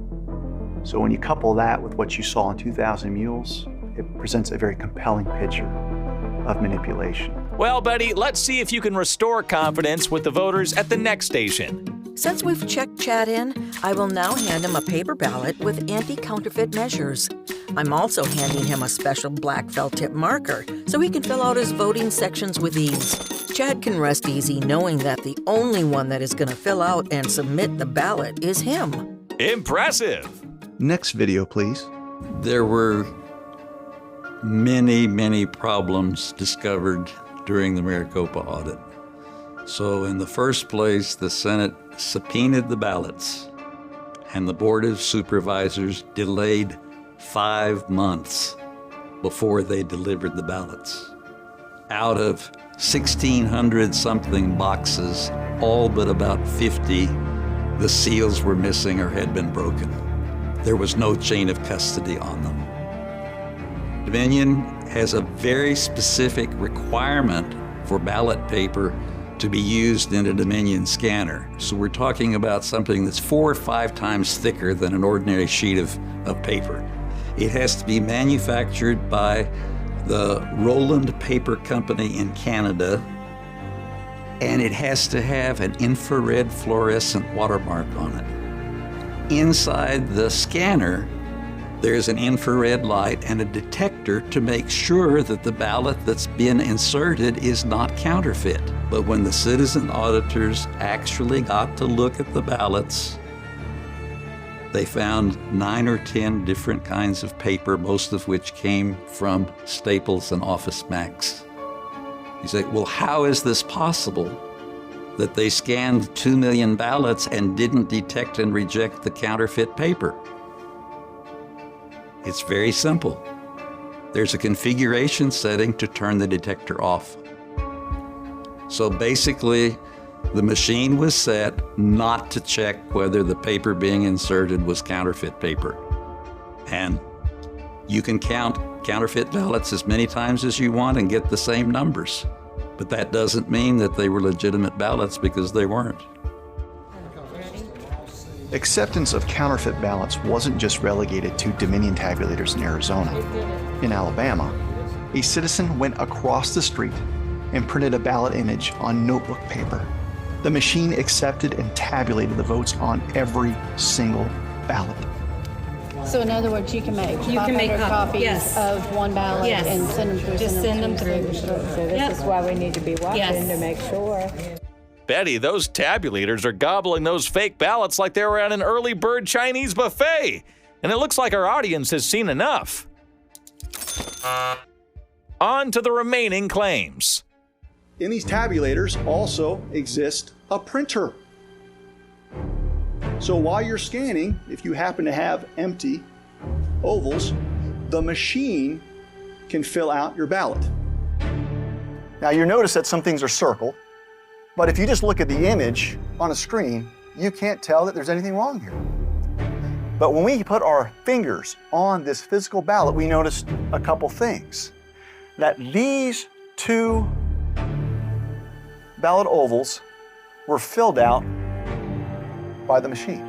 So when you couple that with what you saw in 2,000 Mules, it presents a very compelling picture of manipulation. Well, Betty, let's see if you can restore confidence with the voters at the next station. Since we've checked Chad in, I will now hand him a paper ballot with anti-counterfeit measures. I'm also handing him a special black felt tip marker so he can fill out his voting sections with ease. Chad can rest easy knowing that the only one that is going to fill out and submit the ballot is him. Impressive! Next video, please. There were many problems discovered during the Maricopa audit. So in the first place, the Senate subpoenaed the ballots, and the Board of Supervisors delayed 5 months before they delivered the ballots. Out of 1,600 something boxes, all but about 50, the seals were missing or had been broken. There was no chain of custody on them. Dominion has a very specific requirement for ballot paper to be used in a Dominion scanner. So we're talking about something that's 4 or 5 times thicker than an ordinary sheet of paper. It has to be manufactured by the Roland Paper Company in Canada, and it has to have an infrared fluorescent watermark on it. Inside the scanner, there's an infrared light and a detector to make sure that the ballot that's been inserted is not counterfeit. But when the citizen auditors actually got to look at the ballots, they found 9 or 10 different kinds of paper, most of which came from Staples and Office Max. You say, well, how is this possible that they scanned 2 million ballots and didn't detect and reject the counterfeit paper? It's very simple. There's a configuration setting to turn the detector off. So basically, the machine was set not to check whether the paper being inserted was counterfeit paper. And you can count counterfeit ballots as many times as you want and get the same numbers. But that doesn't mean that they were legitimate ballots, because they weren't. Acceptance of counterfeit ballots wasn't just relegated to Dominion tabulators in Arizona. In Alabama, a citizen went across the street and printed a ballot image on notebook paper. The machine accepted and tabulated the votes on every single ballot. So in other words, you can make 500 copies of one ballot and send them through. Just send them through. So this is why we need to be watching to make sure. Betty, those tabulators are gobbling those fake ballots like they were at an early bird Chinese buffet. And it looks like our audience has seen enough. On to the remaining claims. In these tabulators also exists a printer. So while you're scanning, if you happen to have empty ovals, the machine can fill out your ballot. Now you notice that some things are circled, but if you just look at the image on a screen, you can't tell that there's anything wrong here. But when we put our fingers on this physical ballot, we noticed a couple things. That these two ballot ovals were filled out by the machine.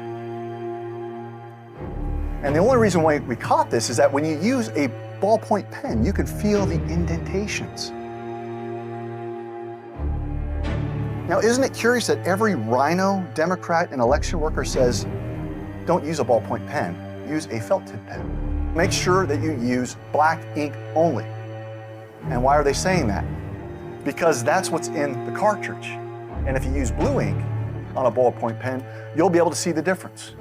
And the only reason why we caught this is that when you use a ballpoint pen, you can feel the indentations. Now, isn't it curious that every rhino, Democrat, and election worker says, don't use a ballpoint pen, use a felt tip pen. Make sure that you use black ink only. And why are they saying that? Because that's what's in the cartridge. And if you use blue ink on a ballpoint pen, you'll be able to see the difference.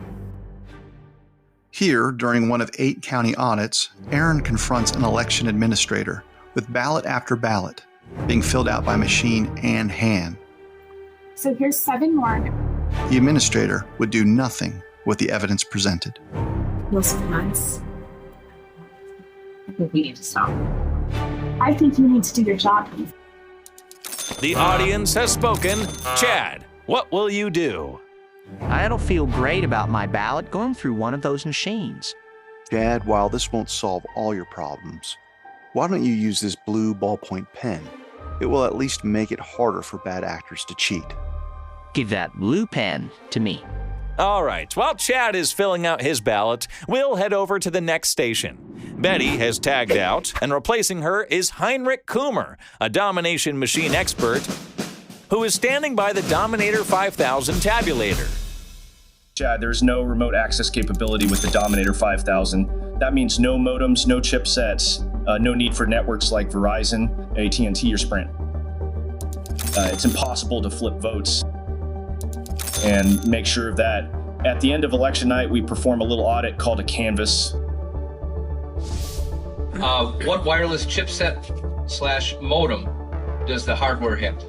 Here, during one of 8 county audits, Aaron confronts an election administrator with ballot after ballot being filled out by machine and hand. So here's 7 more. The administrator would do nothing with the evidence presented. Those months. I think we need to stop. I think you need to do your job. The audience has spoken. Chad, what will you do? I don't feel great about my ballot going through one of those machines. Chad, while this won't solve all your problems, why don't you use this blue ballpoint pen? It will at least make it harder for bad actors to cheat. Give that blue pen to me. All right, while Chad is filling out his ballot, we'll head over to the next station. Betty has tagged out, and replacing her is Heinrich Kummer, a domination machine expert who is standing by the Dominator 5000 tabulator. Chad, there's no remote access capability with the Dominator 5000. That means no modems, no chipsets, no need for networks like Verizon, AT&T, or Sprint. It's impossible to flip votes. And make sure that at the end of election night, we perform a little audit called a canvas. What wireless chipset / modem does the hardware hit?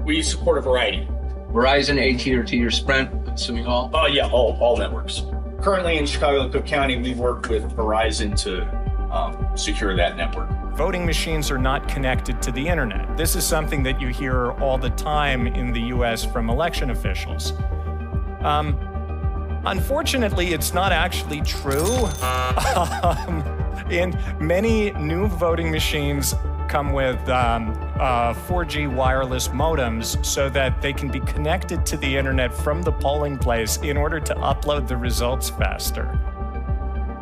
We support a variety. Verizon, AT&T, or Sprint, assuming all? Yeah, all networks. Currently in Chicago and Cook County, we work with Verizon to secure that network. Voting machines are not connected to the internet. This is something that you hear all the time in the US from election officials. Unfortunately, it's not actually true. And many new voting machines come with 4G wireless modems so that they can be connected to the internet from the polling place in order to upload the results faster.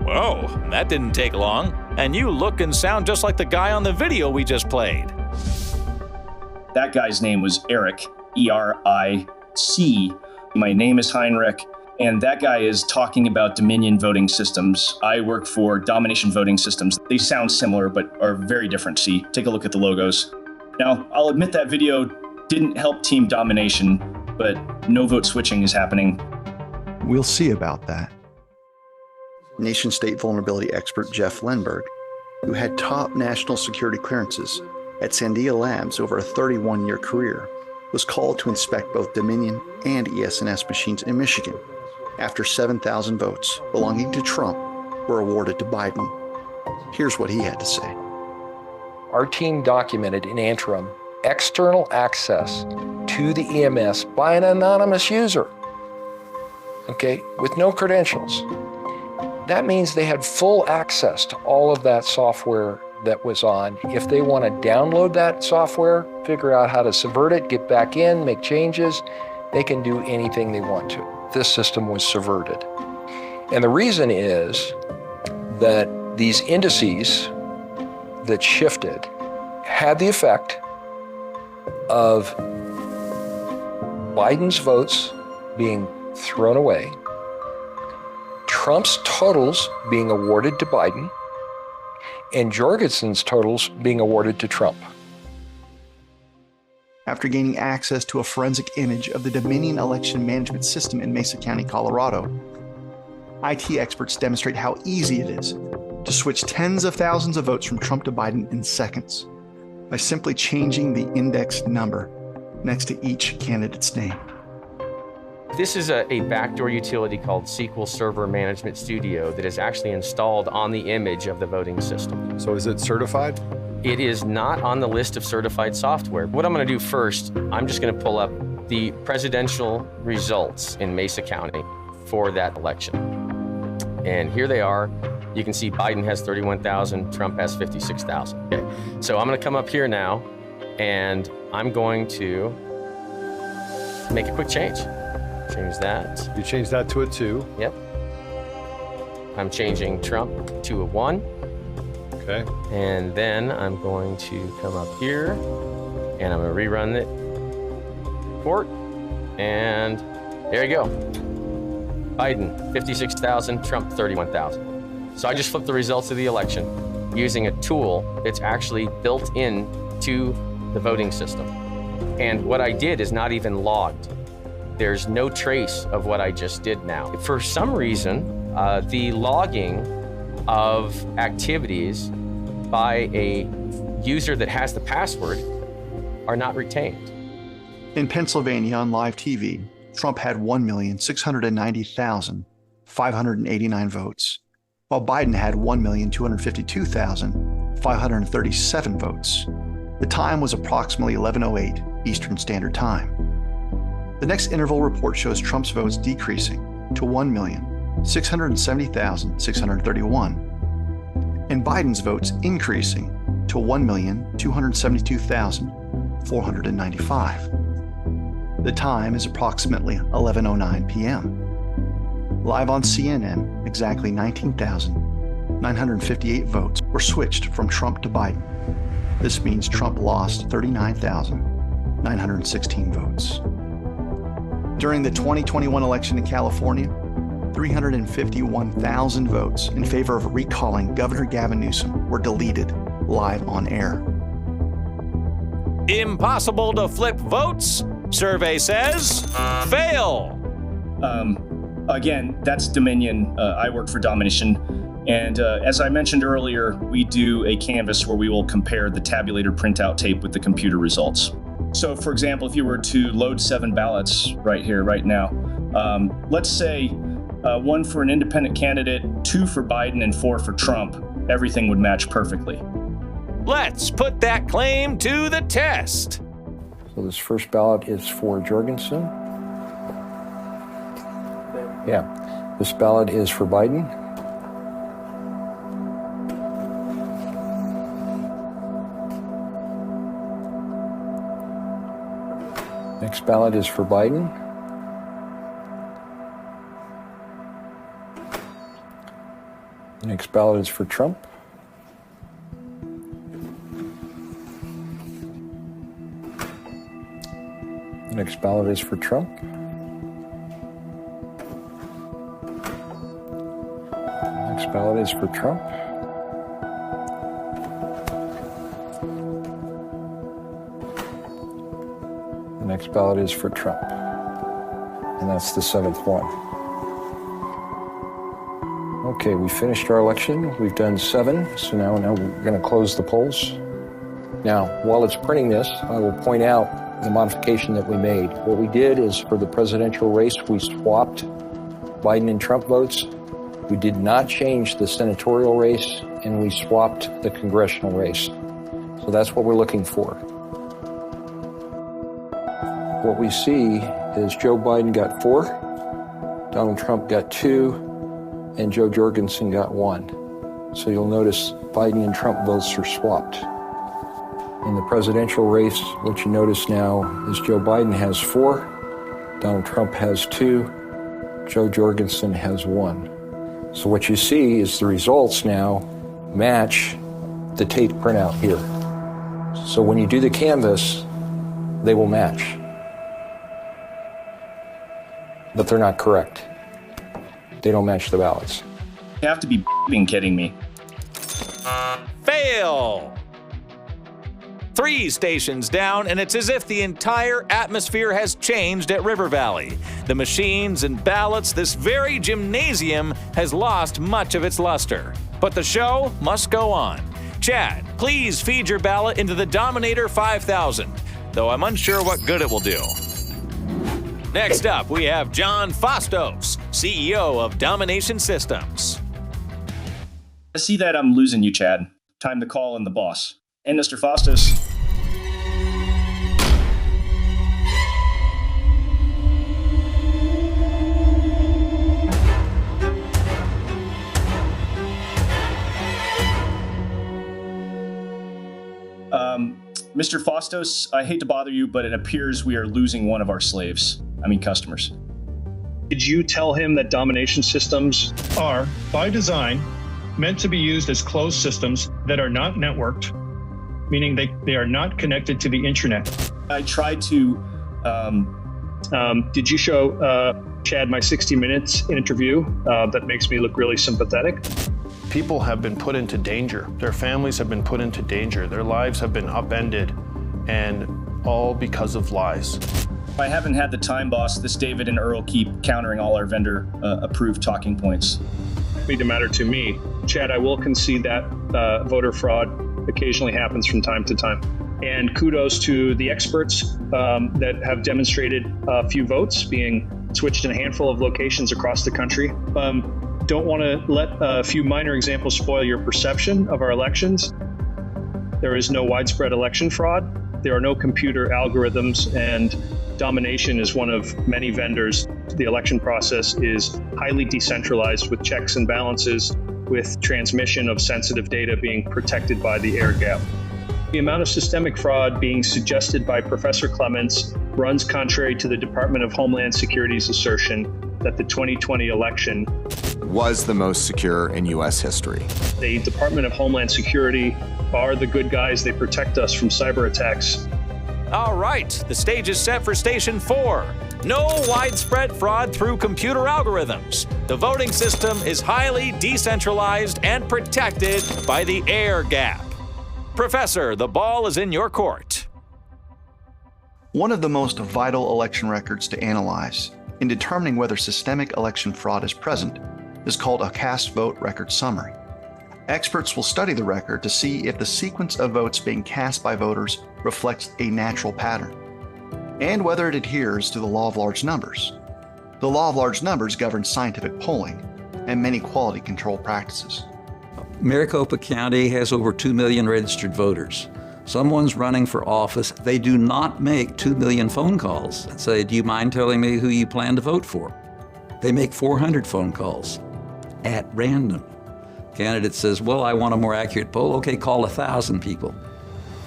Whoa, that didn't take long. And you look and sound just like the guy on the video we just played. That guy's name was Eric, E-R-I-C. My name is Heinrich, and that guy is talking about Dominion voting systems. I work for Domination Voting Systems. They sound similar, but are very different. See, take a look at the logos. Now, I'll admit that video didn't help Team Domination, but no vote switching is happening. We'll see about that. Nation-state vulnerability expert Jeff Lenberg, who had top national security clearances at Sandia Labs over a 31-year career, was called to inspect both Dominion and ES&S machines in Michigan after 7,000 votes belonging to Trump were awarded to Biden. Here's what he had to say. Our team documented in Antrim external access to the EMS by an anonymous user, okay, with no credentials. That means they had full access to all of that software that was on. If they want to download that software, figure out how to subvert it, get back in, make changes, they can do anything they want to. This system was subverted. And the reason is that these indices that shifted had the effect of Biden's votes being thrown away, Trump's totals being awarded to Biden, and Jorgensen's totals being awarded to Trump. After gaining access to a forensic image of the Dominion election management system in Mesa County, Colorado, IT experts demonstrate how easy it is to switch tens of thousands of votes from Trump to Biden in seconds. by simply changing the index number next to each candidate's name. This is a backdoor utility called SQL Server Management Studio that is actually installed on the image of the voting system. So is it certified? It is not on the list of certified software. What I'm going to do first, I'm just going to pull up the presidential results in Mesa County for that election. And here they are. You can see Biden has 31,000, Trump has 56,000. Okay, so I'm going to come up here now, and I'm going to make a quick change. Change that. You changed that to a 2. Yep. I'm changing Trump to a 1. Okay. And then I'm going to come up here, and I'm going to rerun the report. And there you go. Biden, 56,000, Trump, 31,000. So I just flipped the results of the election using a tool that's actually built in to the voting system. And what I did is not even logged. There's no trace of what I just did now. For some reason, the logging of activities by a user that has the password are not retained. In Pennsylvania on live TV, Trump had 1,690,589 votes, while Biden had 1,252,537 votes. The time was approximately 11:08 Eastern Standard Time. The next interval report shows Trump's votes decreasing to 1,670,631, and Biden's votes increasing to 1,272,495. The time is approximately 11:09 p.m. Live on CNN, exactly 19,958 votes were switched from Trump to Biden. This means Trump lost 39,916 votes. During the 2021 election in California, 351,000 votes in favor of recalling Governor Gavin Newsom were deleted live on air. Impossible to flip votes? Survey says fail. Again, that's Dominion. I work for Dominion. And as I mentioned earlier, we do a canvas where we will compare the tabulator printout tape with the computer results. So for example, if you were to load 7 ballots right here, right now, let's say 1 for an independent candidate, 2 for Biden, and 4 for Trump, everything would match perfectly. Let's put that claim to the test. So this first ballot is for Jorgensen. Yeah, this ballot is for Biden. Next ballot is for Biden. The next ballot is for Trump. The next ballot is for Trump. The next ballot is for Trump. The next ballot is for Trump. And that's the 7th one. Okay, we finished our election. We've done 7, so now we're going to close the polls. Now, while it's printing this, I will point out the modification that we made. What we did is for the presidential race, we swapped Biden and Trump votes. We did not change the senatorial race, and we swapped the congressional race. So that's what we're looking for. What we see is Joe Biden got 4, Donald Trump got 2, and Joe Jorgensen got 1. So you'll notice Biden and Trump votes are swapped. In the presidential race, what you notice now is Joe Biden has 4, Donald Trump has 2, Joe Jorgensen has 1. So what you see is the results now match the tape printout here. So when you do the canvas, they will match. But they're not correct. They don't match the ballots. You have to be kidding me. Fail! 3 stations down, and it's as if the entire atmosphere has changed at River Valley. The machines and ballots, this very gymnasium has lost much of its luster. But the show must go on. Chad, please feed your ballot into the Dominator 5000, though I'm unsure what good it will do. Next up, we have John Fastos, CEO of Domination Systems. I see that I'm losing you, Chad. Time to call in the boss. And Mr. Fastos. Mr. Fastos, I hate to bother you, but it appears we are losing one of our customers. Did you tell him that domination systems are, by design, meant to be used as closed systems that are not networked, meaning they are not connected to the internet? I tried to... did you show Chad my 60 Minutes interview that makes me look really sympathetic? People have been put into danger. Their families have been put into danger. Their lives have been upended, and all because of lies. I haven't had the time, boss. This David and Earl keep countering all our vendor approved talking points. Need to matter to me. Chad, I will concede that voter fraud occasionally happens from time to time. And kudos to the experts that have demonstrated a few votes being switched in a handful of locations across the country. Don't want to let a few minor examples spoil your perception of our elections. There is no widespread election fraud. There are no computer algorithms, and Domination is one of many vendors. The election process is highly decentralized with checks and balances, with transmission of sensitive data being protected by the air gap. The amount of systemic fraud being suggested by Professor Clements runs contrary to the Department of Homeland Security's assertion that the 2020 election was the most secure in U.S. history. The Department of Homeland Security are the good guys. They protect us from cyber attacks. All right, the stage is set for Station 4. No widespread fraud through computer algorithms. The voting system is highly decentralized and protected by the air gap. Professor, the ball is in your court. One of the most vital election records to analyze in determining whether systemic election fraud is present is called a cast vote record summary. Experts will study the record to see if the sequence of votes being cast by voters reflects a natural pattern, and whether it adheres to the law of large numbers. The law of large numbers governs scientific polling and many quality control practices. Maricopa County has over 2 million registered voters. Someone's running for office, they do not make 2 million phone calls and say, do you mind telling me who you plan to vote for? They make 400 phone calls at random. Candidate says, well, I want a more accurate poll. Okay, call 1,000 people.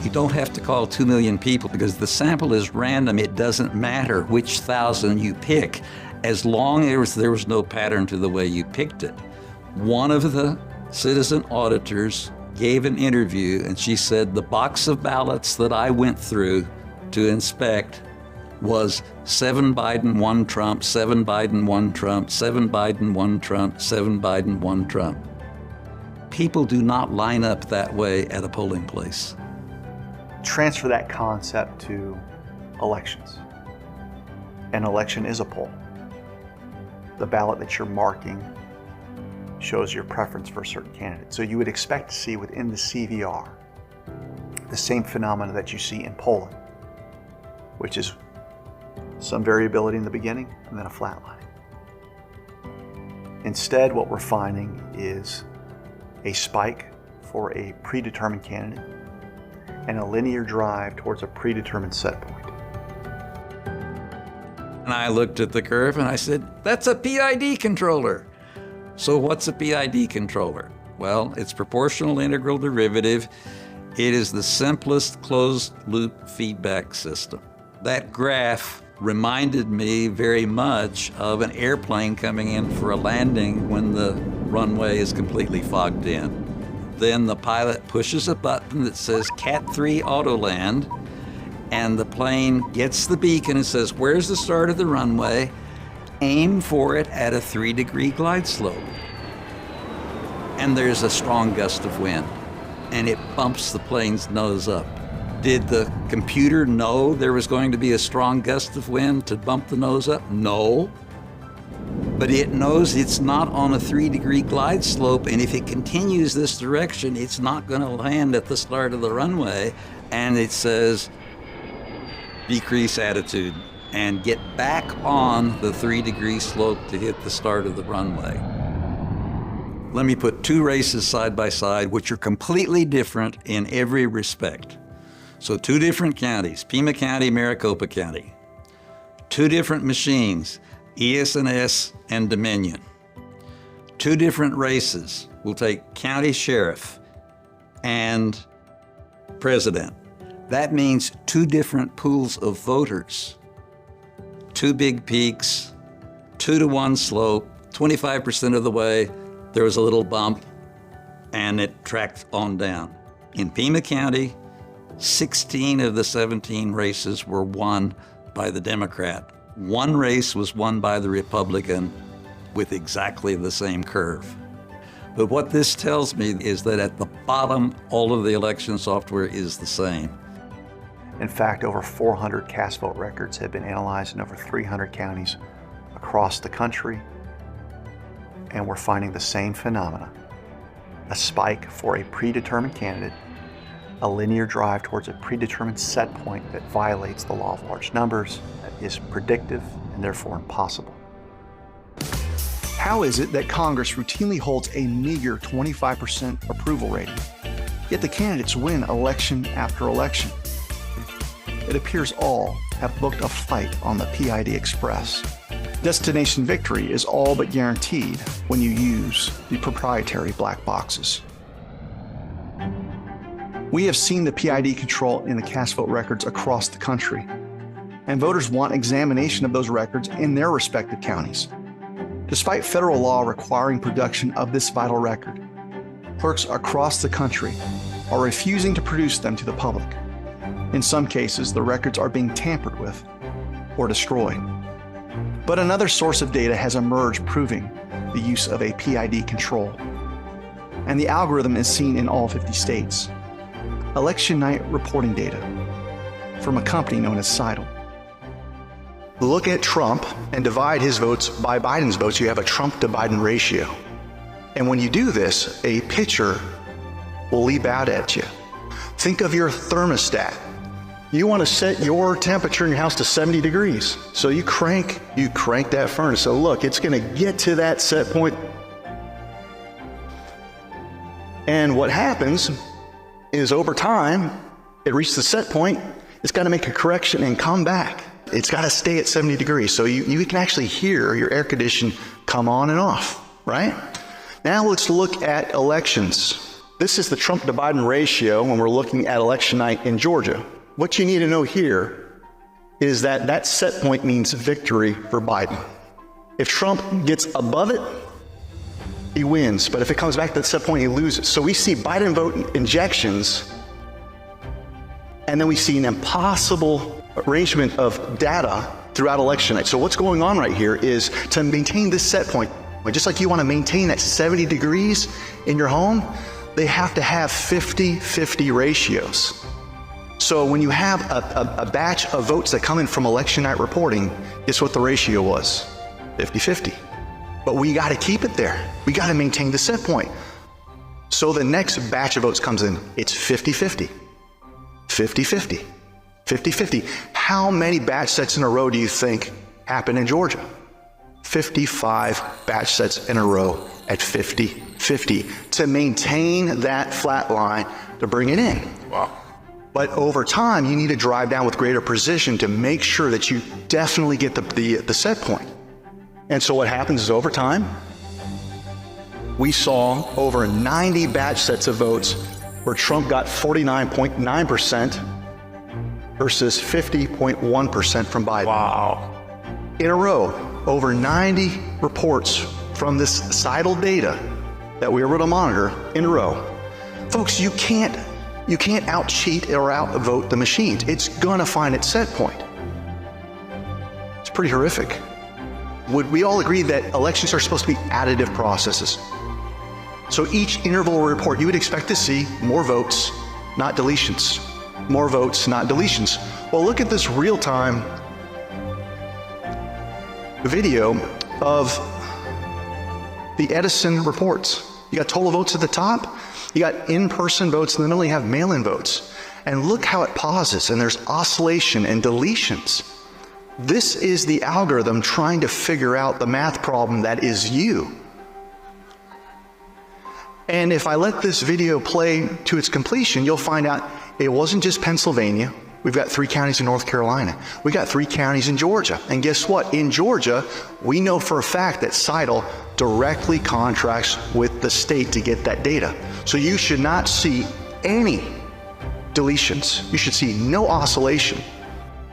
You don't have to call 2 million people because the sample is random. It doesn't matter which 1,000 you pick, as long as there was no pattern to the way you picked it. One of the citizen auditors gave an interview, and she said the box of ballots that I went through to inspect was 7 Biden, 1 Trump, 7 Biden, 1 Trump, 7 Biden, 1 Trump, 7 Biden, 1 Trump. People do not line up that way at a polling place. Transfer that concept to elections. An election is a poll. The ballot that you're marking shows your preference for a certain candidate. So you would expect to see within the CVR the same phenomena that you see in polling, which is some variability in the beginning and then a flat line. Instead, what we're finding is a spike for a predetermined candidate and a linear drive towards a predetermined set point. And I looked at the curve and I said, that's a PID controller. So what's a PID controller? Well, it's proportional integral derivative. It is the simplest closed-loop feedback system. That graph reminded me very much of an airplane coming in for a landing when the runway is completely fogged in. Then the pilot pushes a button that says Cat 3 Auto Land, and the plane gets the beacon and says, where's the start of the runway? Aim for it at a 3-degree glide slope. And there's a strong gust of wind, and it bumps the plane's nose up. Did the computer know there was going to be a strong gust of wind to bump the nose up? No. but it knows it's not on a 3-degree glide slope, and if it continues this direction, it's not going to land at the start of the runway. And it says, decrease attitude and get back on the 3-degree slope to hit the start of the runway. Let me put two races side by side, which are completely different in every respect. So 2 different counties, Pima County, Maricopa County. 2 different machines, ES&S and Dominion. 2 different races. We'll take county sheriff and president. That means 2 different pools of voters. 2 big peaks, 2-to-1 slope, 25% of the way, there was a little bump, and it tracked on down. In Pima County, 16 of the 17 races were won by the Democrat. 1 race was won by the Republican with exactly the same curve. But what this tells me is that at the bottom, all of the election software is the same. In fact, over 400 cast vote records have been analyzed in over 300 counties across the country, and we're finding the same phenomena. A spike for a predetermined candidate, a linear drive towards a predetermined set point that violates the law of large numbers, that is predictive and therefore impossible. How is it that Congress routinely holds a meager 25% approval rating, yet the candidates win election after election? It appears all have booked a flight on the PID Express. Destination victory is all but guaranteed when you use the proprietary black boxes. We have seen the PID control in the cast vote records across the country, and voters want examination of those records in their respective counties. Despite federal law requiring production of this vital record, clerks across the country are refusing to produce them to the public. In some cases, the records are being tampered with or destroyed. But another source of data has emerged proving the use of a PID control, and the algorithm is seen in all 50 states. Election night reporting data from a company known as Seidel. Look at Trump and divide his votes by Biden's votes. You have a Trump to Biden ratio. And when you do this, a picture will leap out at you. Think of your thermostat. You want to set your temperature in your house to 70 degrees. So you crank that furnace. So look, it's going to get to that set point. And what happens is over time, it reaches the set point, it's got to make a correction and come back. It's got to stay at 70 degrees. So you can actually hear your air condition come on and off, right? Now let's look at elections. This is the Trump to Biden ratio when we're looking at election night in Georgia. What you need to know here is that that set point means victory for Biden. If Trump gets above it, he wins. But if it comes back to that set point, he loses. So we see Biden vote injections, and then we see an impossible arrangement of data throughout election night. So what's going on right here is to maintain this set point, just like you want to maintain that 70 degrees in your home, they have to have 50-50 ratios. So when you have a batch of votes that come in from election night reporting, guess what the ratio was? 50-50. But we got to keep it there. We got to maintain the set point. So the next batch of votes comes in, it's 50-50, 50-50, 50-50. How many batch sets in a row do you think happened in Georgia? 55 batch sets in a row at 50-50 to maintain that flat line to bring it in. Wow. But over time, you need to drive down with greater precision to make sure that you definitely get the set point. And so what happens is over time, we saw over 90 batch sets of votes where Trump got 49.9% versus 50.1% from Biden. Wow. In a row, over 90 reports from this Seidel data that we were able to monitor in a row. Folks, you can't out-cheat or out-vote the machines. It's gonna find its set point. It's pretty horrific. Would we all agree that elections are supposed to be additive processes? So each interval report, you would expect to see more votes, not deletions. More votes, not deletions. Well, look at this real-time video of the Edison reports. You got total votes at the top, you got in-person votes, and then only have mail-in votes. And look how it pauses, and there's oscillation and deletions. This is the algorithm trying to figure out the math problem that is you. And if I let this video play to its completion, you'll find out it wasn't just Pennsylvania. We've got 3 counties in North Carolina. We got 3 counties in Georgia. And guess what? In Georgia, we know for a fact that CITL directly contracts with the state to get that data. So you should not see any deletions. You should see no oscillation.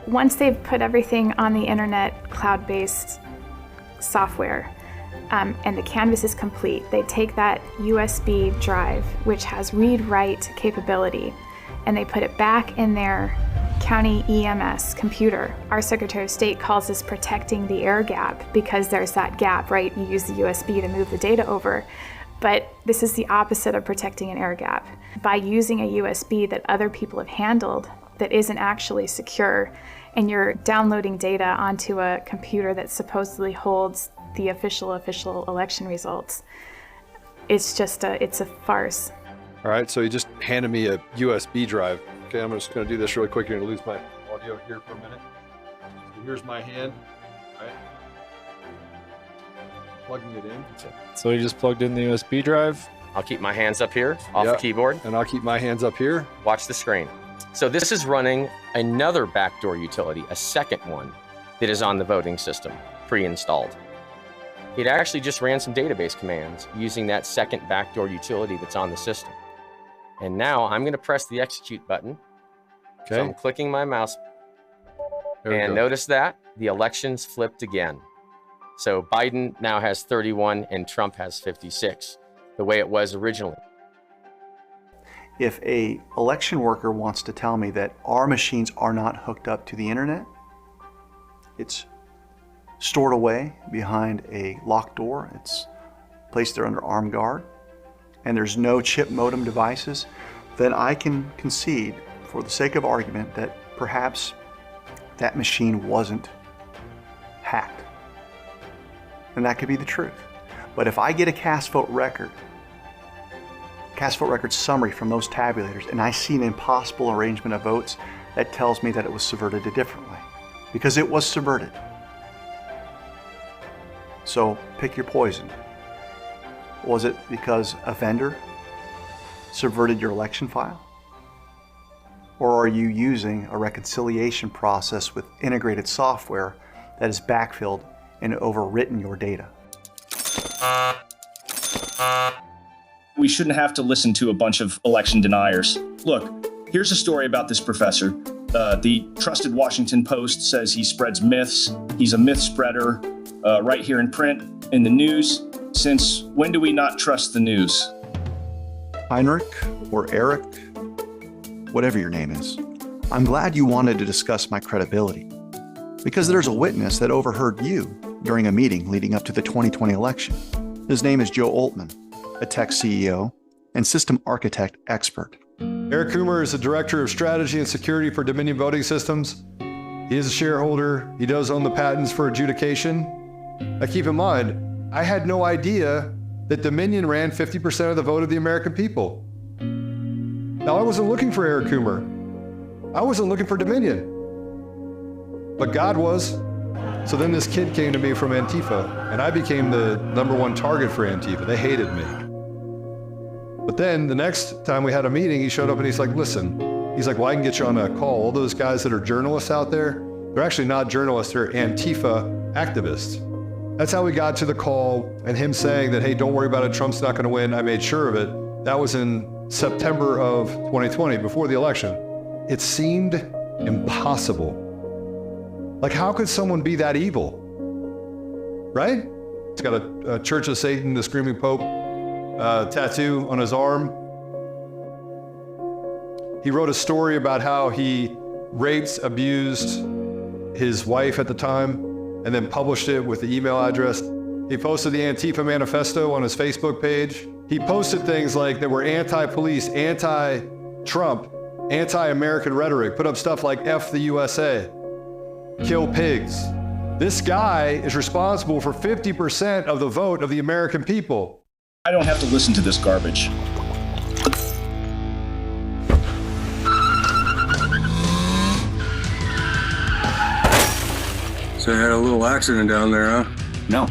Once they've put everything on the internet, cloud-based software, and the canvas is complete, they take that USB drive, which has read-write capability, and they put it back in their county EMS computer. Our Secretary of State calls this protecting the air gap, because there's that gap, right? You use the USB to move the data over. But this is the opposite of protecting an air gap. By using a USB that other people have handled that isn't actually secure, and you're downloading data onto a computer that supposedly holds the official election results, it's a farce. All right, so he just handed me a USB drive. Okay, I'm just going to do this really quick. You're going to lose my audio here for a minute. So here's my hand. All right. Plugging it in. So he just plugged in the USB drive. I'll keep my hands up here off the keyboard. And I'll keep my hands up here. Watch the screen. So this is running another backdoor utility, a second one that is on the voting system, pre-installed. It actually just ran some database commands using that second backdoor utility that's on the system. And now I'm going to press the execute button. Okay. So I'm clicking my mouse. And notice that the elections flipped again. So Biden now has 31 and Trump has 56, the way it was originally. If a election worker wants to tell me that our machines are not hooked up to the internet, it's stored away behind a locked door, it's placed there under armed guard, and there's no chip modem devices, then I can concede, for the sake of argument, that perhaps that machine wasn't hacked. And that could be the truth. But if I get a cast vote record summary from those tabulators, and I see an impossible arrangement of votes, that tells me that it was subverted a different way, because it was subverted. So pick your poison. Was it because a vendor subverted your election file? Or are you using a reconciliation process with integrated software that has backfilled and overwritten your data? We shouldn't have to listen to a bunch of election deniers. Look, here's a story about this professor. The trusted Washington Post says he spreads myths. He's a myth spreader right here in print, in the news. Since when do we not trust the news? Heinrich or Eric, whatever your name is, I'm glad you wanted to discuss my credibility, because there's a witness that overheard you during a meeting leading up to the 2020 election. His name is Joe Oltmann, a tech CEO and system architect expert. Eric Coomer is the Director of Strategy and Security for Dominion Voting Systems. He is a shareholder. He does own the patents for adjudication. Now keep in mind, I had no idea that Dominion ran 50% of the vote of the American people. Now, I wasn't looking for Eric Coomer. I wasn't looking for Dominion. But God was. So then this kid came to me from Antifa, and I became the #1 target for Antifa. They hated me. But then the next time we had a meeting, he showed up and he's like, listen, he's like, well, I can get you on a call. All those guys that are journalists out there, they're actually not journalists, they're Antifa activists. That's how we got to the call, and him saying that, hey, don't worry about it, Trump's not gonna win, I made sure of it. That was in September of 2020, before the election. It seemed impossible. Like, how could someone be that evil? Right? He's got a Church of Satan, the Screaming Pope tattoo on his arm. He wrote a story about how he raped, abused his wife at the time, and then published it with the email address. He posted the Antifa manifesto on his Facebook page. He posted things like that were anti-police, anti-Trump, anti-American rhetoric, put up stuff like F the USA, kill pigs, This guy is responsible for 50% of the vote of the American people. I don't have to listen to this garbage. So you had a little accident down there, huh? No.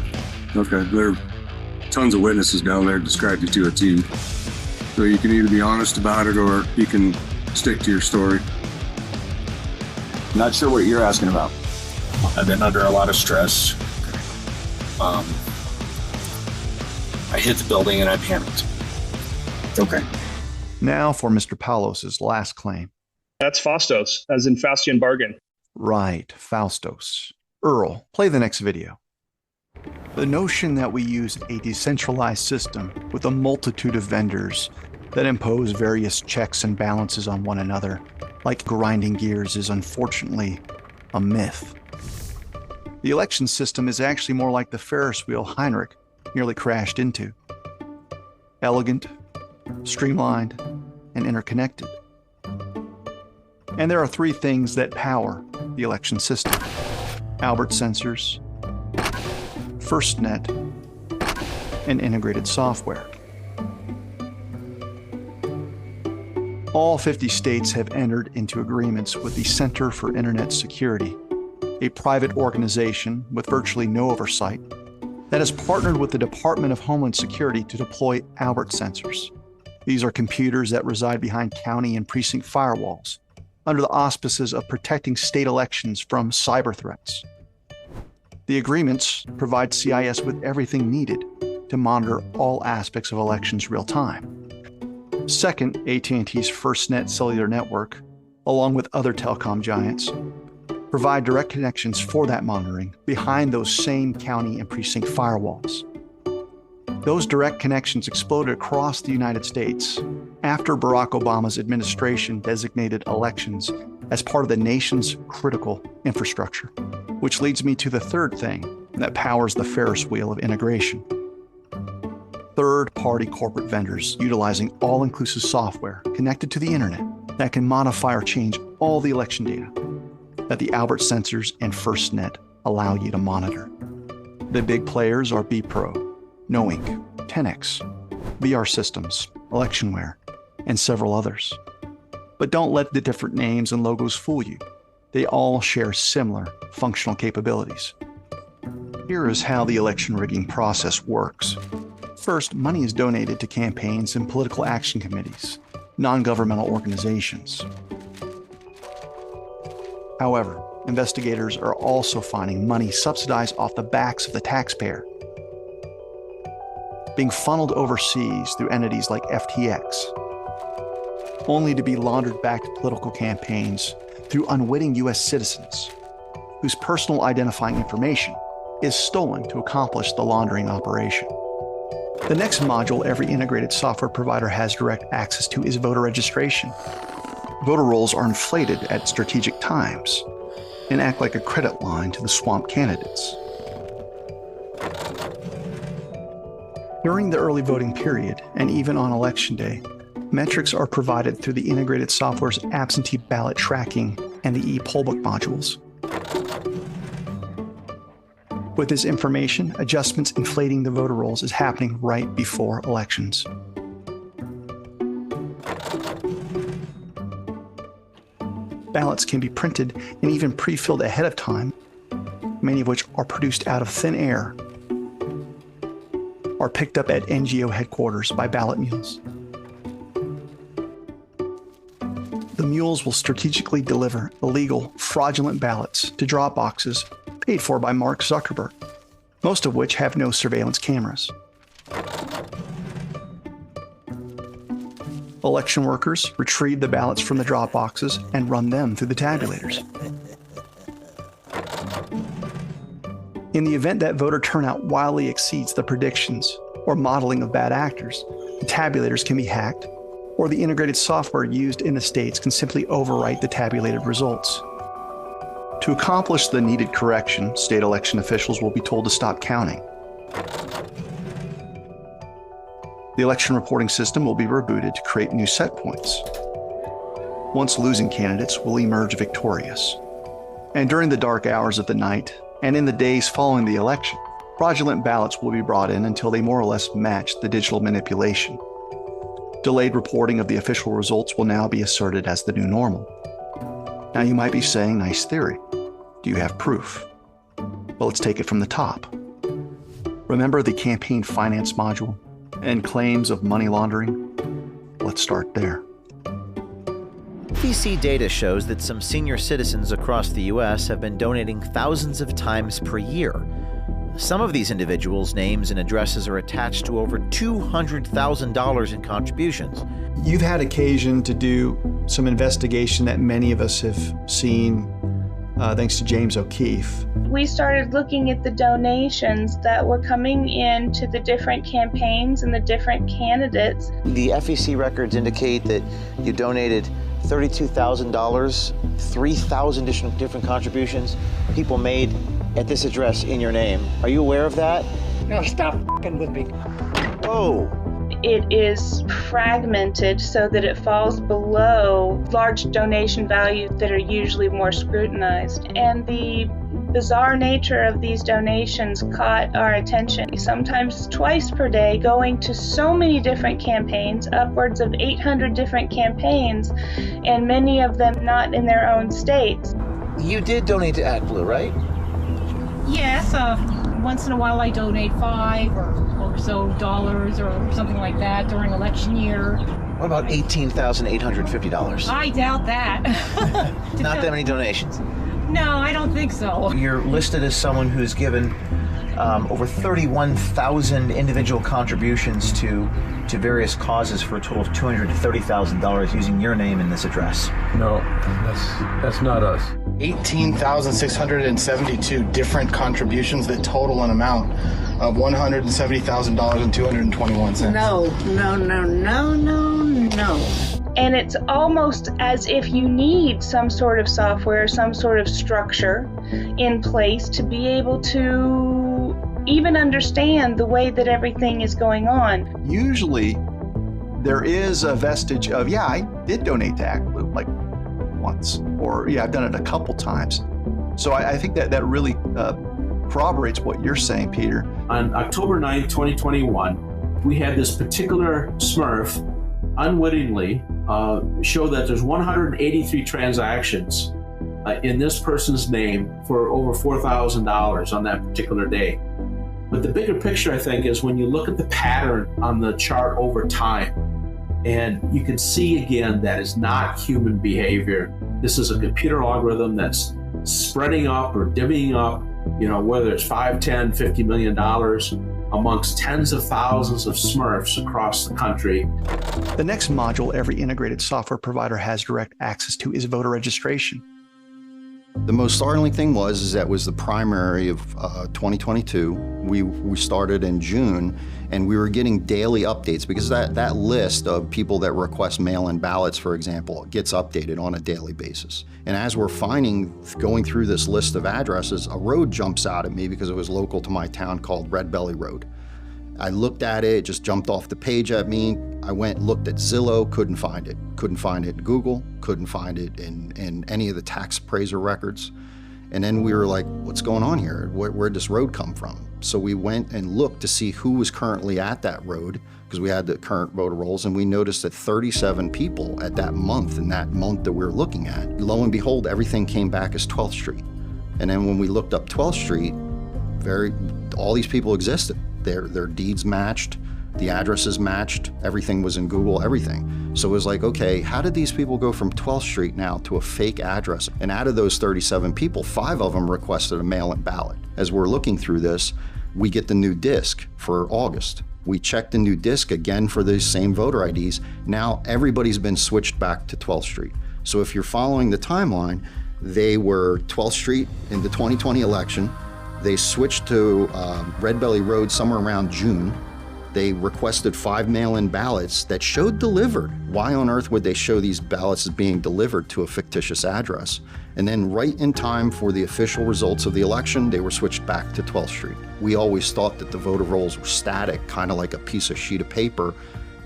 Okay, there are tons of witnesses down there described you to a T. So you can either be honest about it or you can stick to your story. Not sure what you're asking about. I've been under a lot of stress. I hit the building and I panicked. Okay. Now for Mr. Paulos's last claim. That's Fastos, as in Faustian bargain. Right, Faustos. Earl, play the next video. The notion that we use a decentralized system with a multitude of vendors that impose various checks and balances on one another, like grinding gears, is unfortunately a myth. The election system is actually more like the Ferris wheel Heinrich nearly crashed into. Elegant, streamlined, and interconnected. And there are three things that power the election system: Albert sensors, FirstNet, and integrated software. All 50 states have entered into agreements with the Center for Internet Security, a private organization with virtually no oversight that has partnered with the Department of Homeland Security to deploy Albert sensors. These are computers that reside behind county and precinct firewalls under the auspices of protecting state elections from cyber threats. The agreements provide CIS with everything needed to monitor all aspects of elections real time. Second, AT&T's FirstNet cellular network, along with other telecom giants, provide direct connections for that monitoring behind those same county and precinct firewalls. Those direct connections exploded across the United States after Barack Obama's administration designated elections as part of the nation's critical infrastructure, which leads me to the third thing that powers the Ferris wheel of integration. Third-party corporate vendors utilizing all-inclusive software connected to the internet that can modify or change all the election data that the Albert sensors and FirstNet allow you to monitor. The big players are BPro, Knowink, 10X, VR Systems, Electionware, and several others. But don't let the different names and logos fool you. They all share similar functional capabilities. Here is how the election rigging process works. First, money is donated to campaigns and political action committees, non-governmental organizations. However, investigators are also finding money subsidized off the backs of the taxpayer, being funneled overseas through entities like FTX, only to be laundered back to political campaigns through unwitting U.S. citizens whose personal identifying information is stolen to accomplish the laundering operation. The next module every integrated software provider has direct access to is voter registration. Voter rolls are inflated at strategic times and act like a credit line to the swamp candidates. During the early voting period, and even on election day, metrics are provided through the integrated software's absentee ballot tracking and the e-pollbook modules. With this information, adjustments inflating the voter rolls is happening right before elections. Ballots can be printed and even pre-filled ahead of time, many of which are produced out of thin air, are picked up at NGO headquarters by ballot mules. The mules will strategically deliver illegal, fraudulent ballots to drop boxes paid for by Mark Zuckerberg, most of which have no surveillance cameras. Election workers retrieve the ballots from the drop boxes and run them through the tabulators. In the event that voter turnout wildly exceeds the predictions or modeling of bad actors, the tabulators can be hacked, or the integrated software used in the states can simply overwrite the tabulated results. To accomplish the needed correction, state election officials will be told to stop counting. The election reporting system will be rebooted to create new set points. Once losing candidates will emerge victorious. And during the dark hours of the night, And in the days following the election, fraudulent ballots will be brought in until they more or less match the digital manipulation. Delayed reporting of the official results will now be asserted as the new normal. Now you might be saying, nice theory. Do you have proof? Well, let's take it from the top. Remember the campaign finance module and claims of money laundering? Let's start there. FEC data shows that some senior citizens across the U.S. have been donating thousands of times per year. Some of these individuals' names and addresses are attached to over $200,000 in contributions. You've had occasion to do some investigation that many of us have seen thanks to James O'Keefe. We started looking at the donations that were coming in to the different campaigns and the different candidates. The FEC records indicate that you donated $32,000, 3,000 different contributions people made at this address in your name. Are you aware of that? No, stop f***ing with me. Whoa. It is fragmented so that it falls below large donation values that are usually more scrutinized. And the bizarre nature of these donations caught our attention. Sometimes twice per day, going to so many different campaigns, upwards of 800 different campaigns, and many of them not in their own states. You did donate to ActBlue, right? Yes, once in a while I donate $5 or so dollars or something like that during election year. What about $18,850? I doubt that. Not that many donations. No, I don't think so. You're listed as someone who's given over 31,000 individual contributions to various causes for a total of $230,000 using your name in this address. No, that's not us. 18,672 different contributions that total an amount of $170,221. No. And it's almost as if you need some sort of software, some sort of structure in place to be able to even understand the way that everything is going on. Usually, there is a vestige of, yeah, I did donate to ActBlue like once, or yeah, I've done it a couple times. So I think that really corroborates what you're saying, Peter. On October 9th, 2021, we had this particular Smurf unwittingly show that there's 183 transactions in this person's name for over $4,000 on that particular day. But the bigger picture, I think, is when you look at the pattern on the chart over time, and you can see again that is not human behavior. This is a computer algorithm that's spreading up or divvying up, whether it's $5, $10, $50 million amongst tens of thousands of Smurfs across the country. The next module every integrated software provider has direct access to is voter registration. The most startling thing was that was the primary of 2022. We started in June, and we were getting daily updates because that list of people that request mail-in ballots, for example, gets updated on a daily basis. And as we're going through this list of addresses, a road jumps out at me because it was local to my town called Red Belly Road. I looked at it, it just jumped off the page at me. I went, looked at Zillow, couldn't find it. Couldn't find it in Google, couldn't find it in any of the tax appraiser records. And then we were like, what's going on here? Where'd this road come from? So we went and looked to see who was currently at that road, because we had the current voter rolls, and we noticed that 37 people at that month, in that month that we were looking at. Lo and behold, everything came back as 12th Street. And then when we looked up 12th Street, all these people existed. Their deeds matched, the addresses matched, everything was in Google, everything. So it was like, okay, how did these people go from 12th Street now to a fake address? And out of those 37 people, 5 of them requested a mail-in ballot. As we're looking through this, we get the new disc for August. We checked the new disc again for these same voter IDs. Now everybody's been switched back to 12th Street. So if you're following the timeline, they were 12th Street in the 2020 election. They switched to Red Belly Road somewhere around June. They requested 5 mail-in ballots that showed delivered. Why on earth would they show these ballots as being delivered to a fictitious address? And then right in time for the official results of the election, they were switched back to 12th Street. We always thought that the voter rolls were static, kind of like a piece of sheet of paper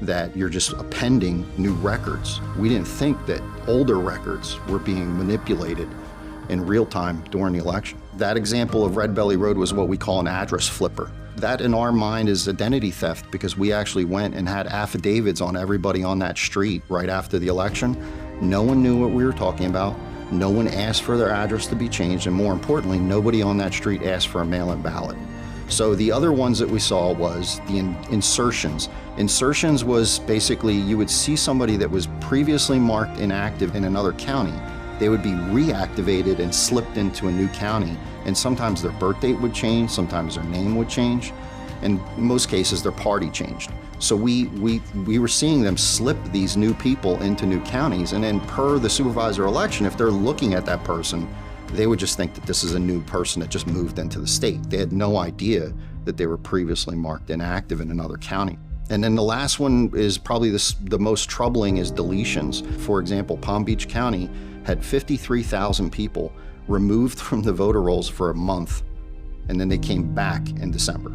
that you're just appending new records. We didn't think that older records were being manipulated in real time during the election. That example of Red Belly Road was what we call an address flipper. That in our mind is identity theft because we actually went and had affidavits on everybody on that street right after the election. No one knew what we were talking about. No one asked for their address to be changed, and more importantly, nobody on that street asked for a mail-in ballot. So the other ones that we saw was the insertions. Insertions was basically you would see somebody that was previously marked inactive in another county. They would be reactivated and slipped into a new county, and sometimes their birth date would change, sometimes their name would change, and in most cases their party changed. So we were seeing them slip these new people into new counties, and then per the supervisor election, if they're looking at that person, they would just think that this is a new person that just moved into the state. They had no idea that they were previously marked inactive in another county. And then the last one is probably the most troubling is deletions. For example, Palm Beach County had 53,000 people removed from the voter rolls for a month, and then they came back in December.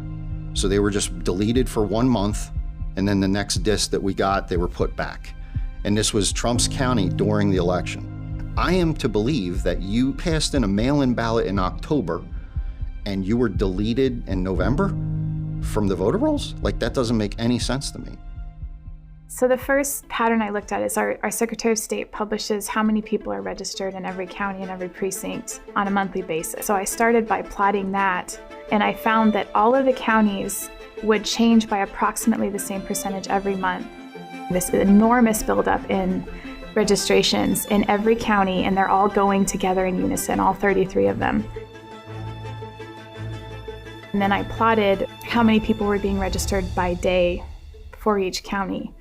So they were just deleted for 1 month, and then the next disc that we got, they were put back. And this was Trump's county during the election. I am to believe that you passed in a mail-in ballot in October and you were deleted in November from the voter rolls? Like, that doesn't make any sense to me. So the first pattern I looked at is our Secretary of State publishes how many people are registered in every county and every precinct on a monthly basis. So I started by plotting that, and I found that all of the counties would change by approximately the same percentage every month. This enormous buildup in registrations in every county, and they're all going together in unison, all 33 of them. And then I plotted how many people were being registered by day for each county.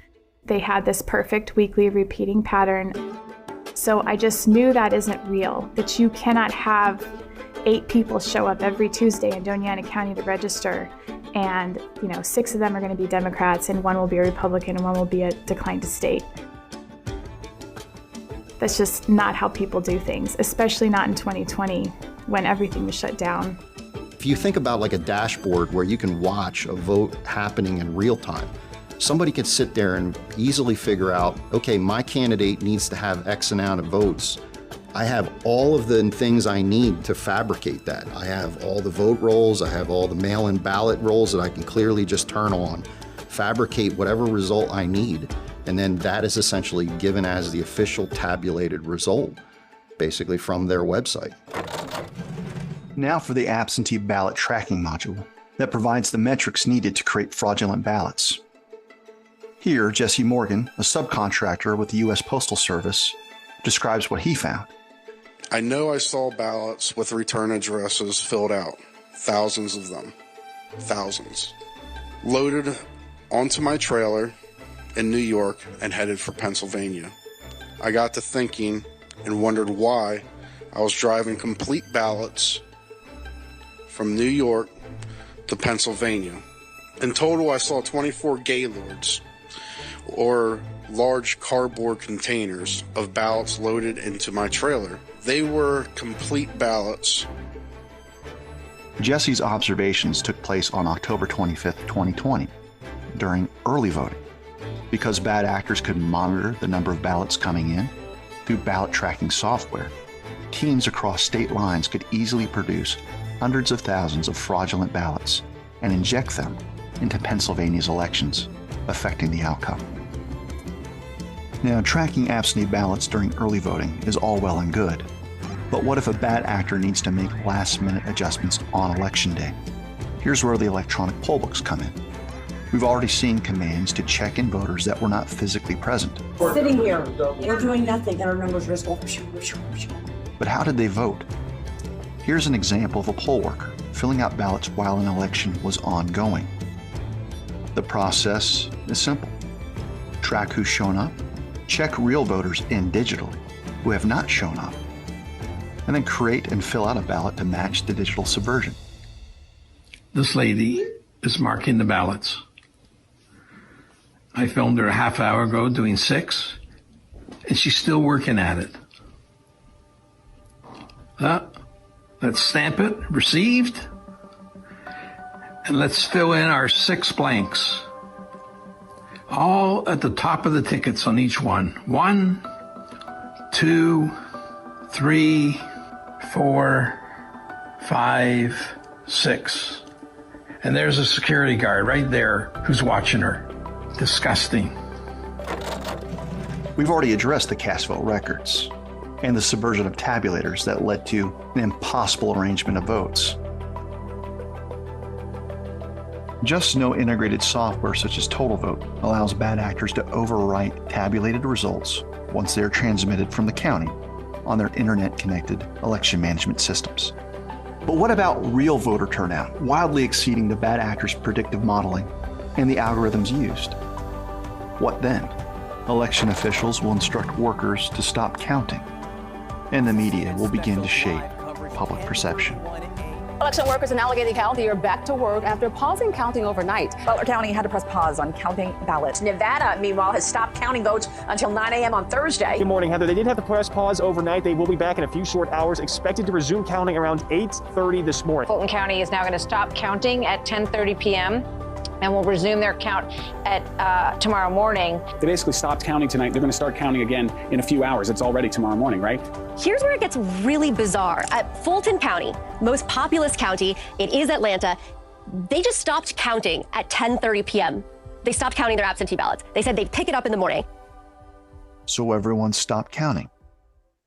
They had this perfect weekly repeating pattern. So I just knew that isn't real, that you cannot have 8 people show up every Tuesday in Doña Ana County to register, and 6 of them are going to be Democrats, and 1 will be a Republican, and 1 will be a declined to state. That's just not how people do things, especially not in 2020 when everything was shut down. If you think about like a dashboard where you can watch a vote happening in real time, somebody could sit there and easily figure out, okay, my candidate needs to have X amount of votes. I have all of the things I need to fabricate that. I have all the vote rolls, I have all the mail-in ballot rolls that I can clearly just turn on, fabricate whatever result I need, and then that is essentially given as the official tabulated result, basically from their website. Now for the absentee ballot tracking module that provides the metrics needed to create fraudulent ballots. Here, Jesse Morgan, a subcontractor with the U.S. Postal Service, describes what he found. I know I saw ballots with return addresses filled out, thousands of them, thousands, loaded onto my trailer in New York and headed for Pennsylvania. I got to thinking and wondered why I was driving complete ballots from New York to Pennsylvania. In total, I saw 24 gaylords, or large cardboard containers of ballots loaded into my trailer. They were complete ballots. Jesse's observations took place on October 25th, 2020, during early voting. Because bad actors could monitor the number of ballots coming in through ballot tracking software, teams across state lines could easily produce hundreds of thousands of fraudulent ballots and inject them into Pennsylvania's elections, affecting the outcome. Now, tracking absentee ballots during early voting is all well and good, but what if a bad actor needs to make last-minute adjustments on election day? Here's where the electronic poll books come in. We've already seen commands to check in voters that were not physically present. Sitting here, we're doing nothing, and our numbers are just going. But how did they vote? Here's an example of a poll worker filling out ballots while an election was ongoing. The process is simple. Track who's shown up, check real voters in digitally who have not shown up, and then create and fill out a ballot to match the digital subversion. This lady is marking the ballots. I filmed her a half hour ago doing 6, and she's still working at it. Let's stamp it, received, and let's fill in our 6 blanks. All at the top of the tickets on each one. 1, 2, 3, 4, 5, 6. And there's a security guard right there who's watching her. Disgusting. We've already addressed the cast vote records and the subversion of tabulators that led to an impossible arrangement of votes. Just no integrated software such as TotalVote allows bad actors to overwrite tabulated results once they are transmitted from the county on their internet-connected election management systems. But what about real voter turnout, wildly exceeding the bad actors' predictive modeling and the algorithms used? What then? Election officials will instruct workers to stop counting, and the media will begin to shape public perception. Election workers in Allegheny County are back to work after pausing counting overnight. Butler County had to press pause on counting ballots. Nevada, meanwhile, has stopped counting votes until 9 a.m. on Thursday. Good morning, Heather. They did have to press pause overnight. They will be back in a few short hours, expected to resume counting around 8:30 this morning. Fulton County is now going to stop counting at 10:30 p.m. and will resume their count at tomorrow morning. They basically stopped counting tonight. They're going to start counting again in a few hours. It's already tomorrow morning, right? Here's where it gets really bizarre. At Fulton County, most populous county, it is Atlanta, they just stopped counting at 10:30 p.m. They stopped counting their absentee ballots. They said they'd pick it up in the morning. So everyone stopped counting.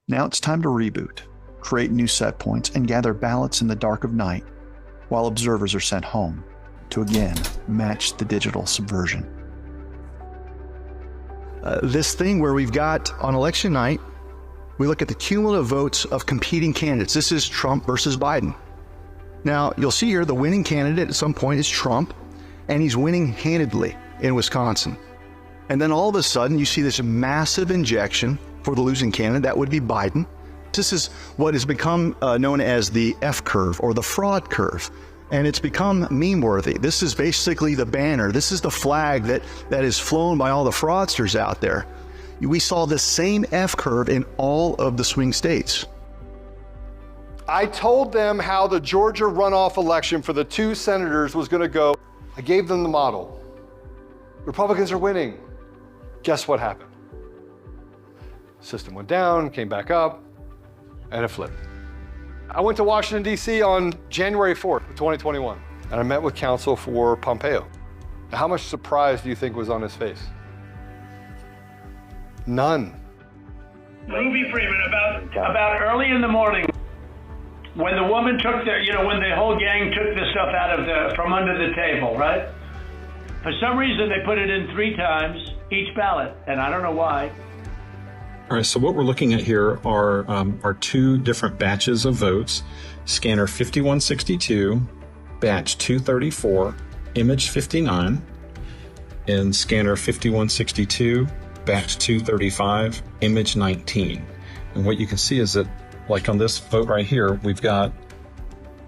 Now it's time to reboot, create new set points, and gather ballots in the dark of night while observers are sent home to again match the digital subversion. This thing where we've got on election night, we look at the cumulative votes of competing candidates. This is Trump versus Biden. Now, you'll see here the winning candidate at some point is Trump, and he's winning handedly in Wisconsin. And then all of a sudden, you see this massive injection for the losing candidate. That would be Biden. This is what has become known as the F curve or the fraud curve. And it's become meme-worthy. This is basically the banner. This is the flag that is flown by all the fraudsters out there. We saw the same F curve in all of the swing states. I told them how the Georgia runoff election for the 2 senators was going to go. I gave them the model. Republicans are winning. Guess what happened? System went down, came back up, and it flipped. I went to Washington, D.C. on January 4th, 2021, and I met with counsel for Pompeo. Now, how much surprise do you think was on his face? None. Ruby Freeman, about early in the morning, when the woman took when the whole gang took the stuff out of from under the table, right? For some reason, they put it in 3 times each ballot, and I don't know why. All right, so what we're looking at here are 2 different batches of votes. Scanner 5162, batch 234, image 59, and scanner 5162, batch 235, image 19. And what you can see is that, like on this vote right here, we've got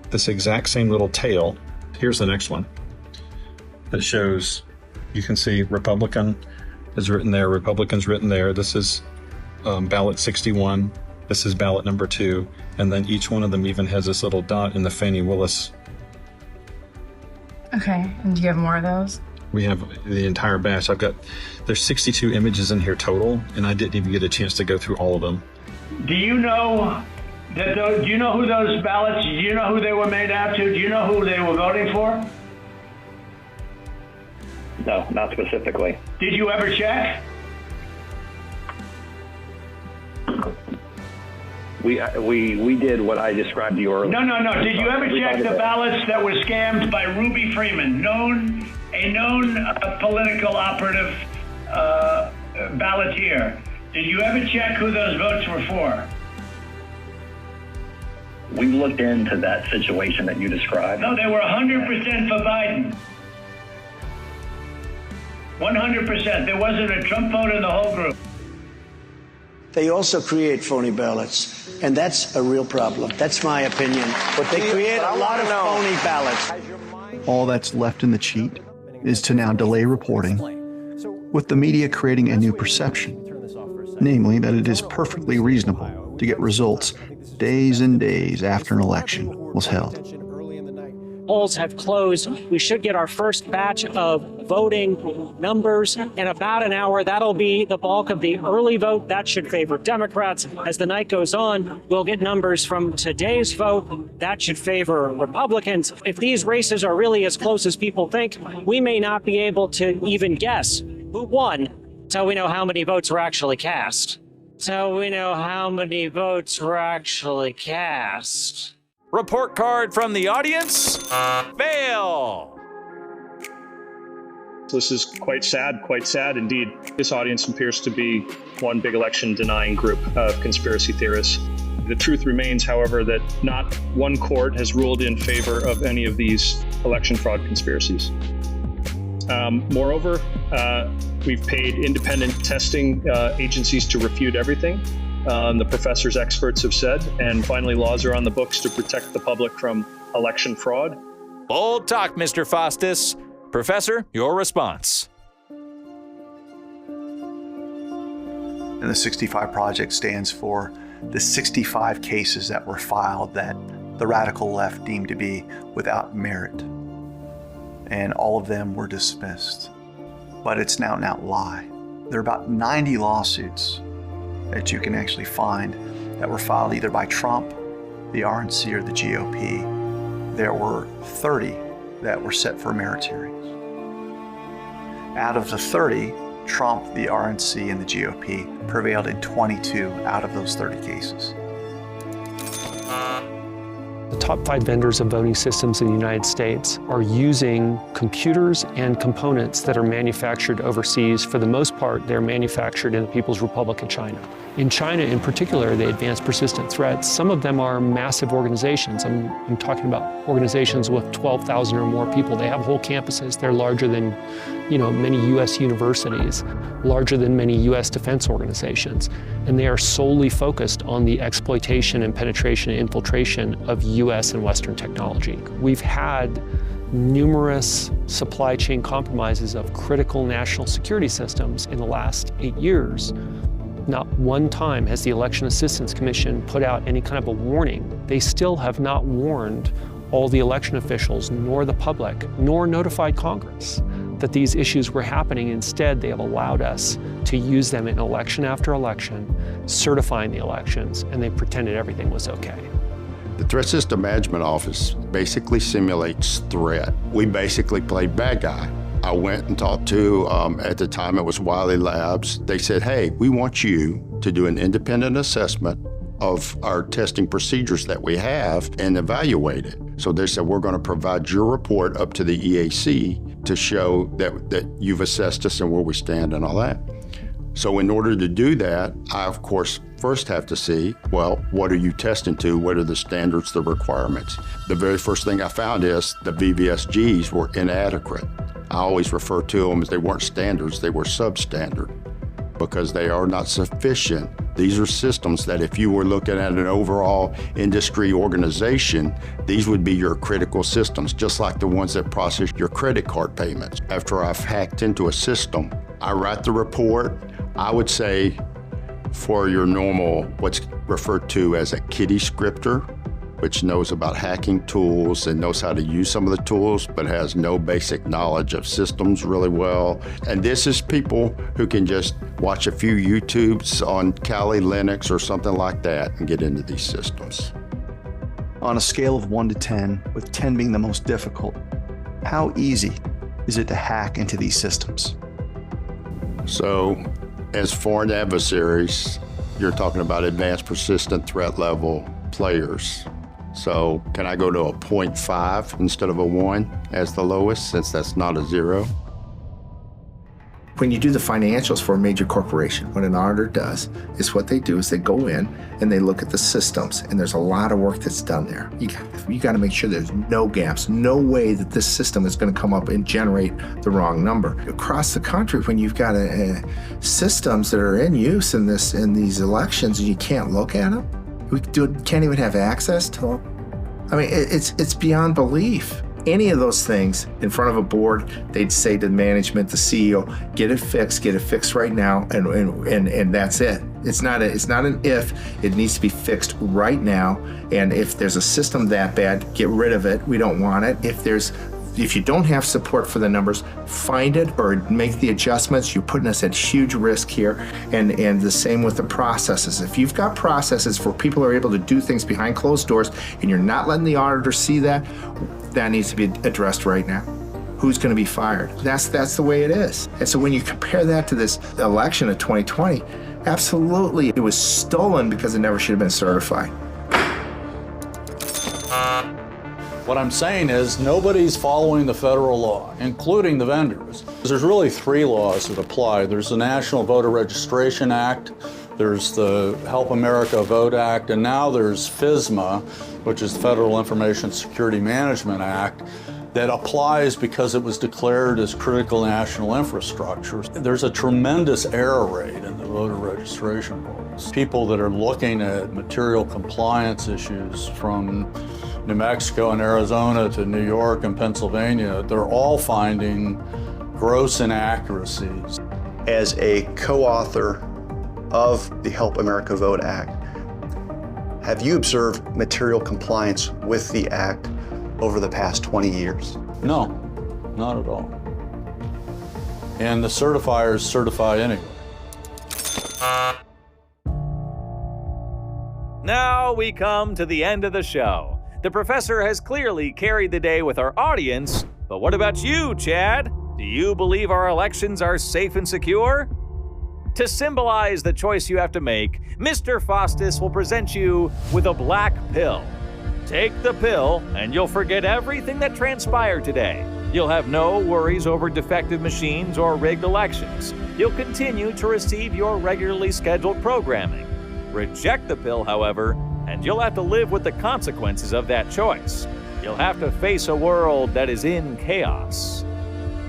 this exact same little tail. Here's the next one that shows, you can see Republican is written there, Republicans written there. This is ballot 61, this is ballot number 2, and then each one of them even has this little dot in the Fannie Willis. Okay, and do you have more of those? We have the entire batch. There's 62 images in here total, and I didn't even get a chance to go through all of them. Do you know do you know who those ballots? Do you know who they were made out to? Do you know who they were voting for? No, not specifically. Did you ever check? We did what I described to you earlier. No. Did you ever check the ballots that were scammed by Ruby Freeman, a known political operative balloteer? Did you ever check who those votes were for? We looked into that situation that you described. No, they were 100% for Biden. 100%. There wasn't a Trump vote in the whole group. They also create phony ballots, and that's a real problem. That's my opinion. But they create a lot of phony ballots. All that's left in the cheat is to now delay reporting, with the media creating a new perception, namely that it is perfectly reasonable to get results days and days after an election was held. polls have closed. We should get our first batch of voting numbers in about an hour. That'll be the bulk of the early vote. That should favor Democrats. As the night goes on, we'll get numbers from today's vote. That should favor Republicans. If these races are really as close as people think, we may not be able to even guess who won until we know how many votes were actually cast. Report card from the audience. Fail. This is quite sad indeed. This audience appears to be one big election denying group of conspiracy theorists. The truth remains, however, that not one court has ruled in favor of any of these election fraud conspiracies. Moreover, we've paid independent testing agencies to refute everything. The professors' experts have said, and finally, laws are on the books to protect the public from election fraud. Bold talk, Mr. Faustus. Professor, your response. And the 65 Project stands for the 65 cases that were filed that the radical left deemed to be without merit. And all of them were dismissed. But it's now an out lie. There are about 90 lawsuits that you can actually find that were filed either by Trump, the RNC, or the GOP. There were 30 that were set for merit hearings. Out of the 30, Trump, the RNC, and the GOP prevailed in 22 out of those 30 cases. The top 5 vendors of voting systems in the United States are using computers and components that are manufactured overseas. For the most part, they're manufactured in the People's Republic of China. In China in particular, they advance persistent threats. Some of them are massive organizations. I'm talking about organizations with 12,000 or more people. They have whole campuses. They're larger than, many U.S. universities, larger than many U.S. defense organizations. And they are solely focused on the exploitation and penetration and infiltration of U.S. and Western technology. We've had numerous supply chain compromises of critical national security systems in the last 8 years. Not one time has the Election Assistance Commission put out any kind of a warning. They still have not warned all the election officials, nor the public, nor notified Congress that these issues were happening. Instead, they have allowed us to use them in election after election, certifying the elections, and they pretended everything was okay. The Threat System Management Office basically simulates threat. We basically play bad guy. I went and talked to, at the time it was Wiley Labs. They said, hey, we want you to do an independent assessment of our testing procedures that we have and evaluate it. So they said, we're going to provide your report up to the EAC to show that you've assessed us and where we stand and all that. So in order to do that, I, of course, first have to see, well, what are you testing to? What are the standards, the requirements? The very first thing I found is the VVSGs were inadequate. I always refer to them as they weren't standards, they were substandard because they are not sufficient. These are systems that if you were looking at an overall industry organization, these would be your critical systems, just like the ones that process your credit card payments. After I've hacked into a system, I write the report. I would say for your normal, what's referred to as a kiddie scripter, which knows about hacking tools and knows how to use some of the tools, but has no basic knowledge of systems really well. And this is people who can just watch a few YouTubes on Kali Linux or something like that and get into these systems. On a scale of 1 to 10, with 10 being the most difficult, how easy is it to hack into these systems? So, as foreign adversaries, you're talking about advanced persistent threat level players. So can I go to a 0.5 instead of a 1 as the lowest, since that's not a 0? When you do the financials for a major corporation, what an auditor does is what they do is they go in and they look at the systems, and there's a lot of work that's done there. You got to make sure there's no gaps, no way that this system is going to come up and generate the wrong number. Across the country, when you've got systems that are in use in these elections and you can't look at them, we can't even have access to them. I mean, it's beyond belief. Any of those things in front of a board, they'd say to the management, the CEO, get it fixed right now, and that's it. It's not an if. It needs to be fixed right now. And if there's a system that bad, get rid of it. We don't want it. If you don't have support for the numbers, find it or make the adjustments. You're putting us at huge risk here. And the same with the processes. If you've got processes where people are able to do things behind closed doors and you're not letting the auditor see that, that needs to be addressed right now. Who's going to be fired? That's the way it is. And so when you compare that to this election of 2020, absolutely, it was stolen because it never should have been certified. What I'm saying is nobody's following the federal law, including the vendors. There's really 3 laws that apply. There's the National Voter Registration Act, there's the Help America Vote Act, and now there's FISMA, which is the Federal Information Security Management Act, that applies because it was declared as critical national infrastructure. There's a tremendous error rate in the voter registration rolls. People that are looking at material compliance issues from New Mexico and Arizona to New York and Pennsylvania, they're all finding gross inaccuracies. As a co-author of the Help America Vote Act, have you observed material compliance with the act over the past 20 years? No, not at all. And the certifiers certify anyway. Now we come to the end of the show. The professor has clearly carried the day with our audience, but what about you, Chad? Do you believe our elections are safe and secure? To symbolize the choice you have to make, Mr. Faustus will present you with a black pill. Take the pill and you'll forget everything that transpired today. You'll have no worries over defective machines or rigged elections. You'll continue to receive your regularly scheduled programming. Reject the pill, however, and you'll have to live with the consequences of that choice. You'll have to face a world that is in chaos.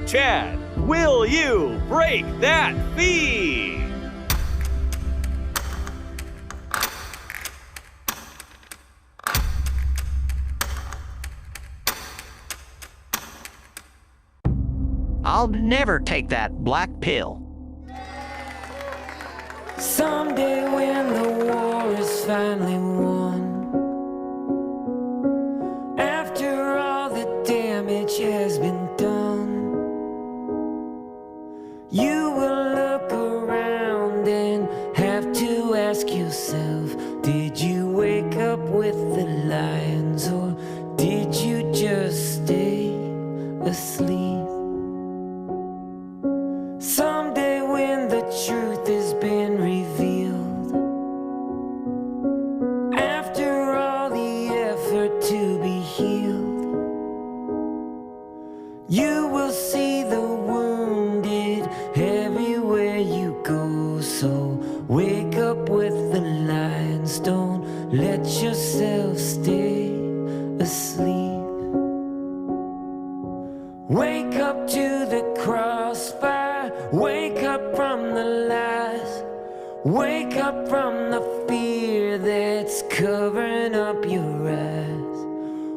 Chad, will you break that feed? I'll never take that black pill. Someday when the war is finally won, after all the damage has been done, you will look around and have to ask yourself, did you wake up with the lions or did you just stay asleep? Someday when the truth has been revealed, after all the effort to be healed, you will see the wounded everywhere you go. So wake up with the lions, don't let yourself stay asleep. Wake up to the crossfire, wake up from the lies, wake up from the fear that's covering up your eyes.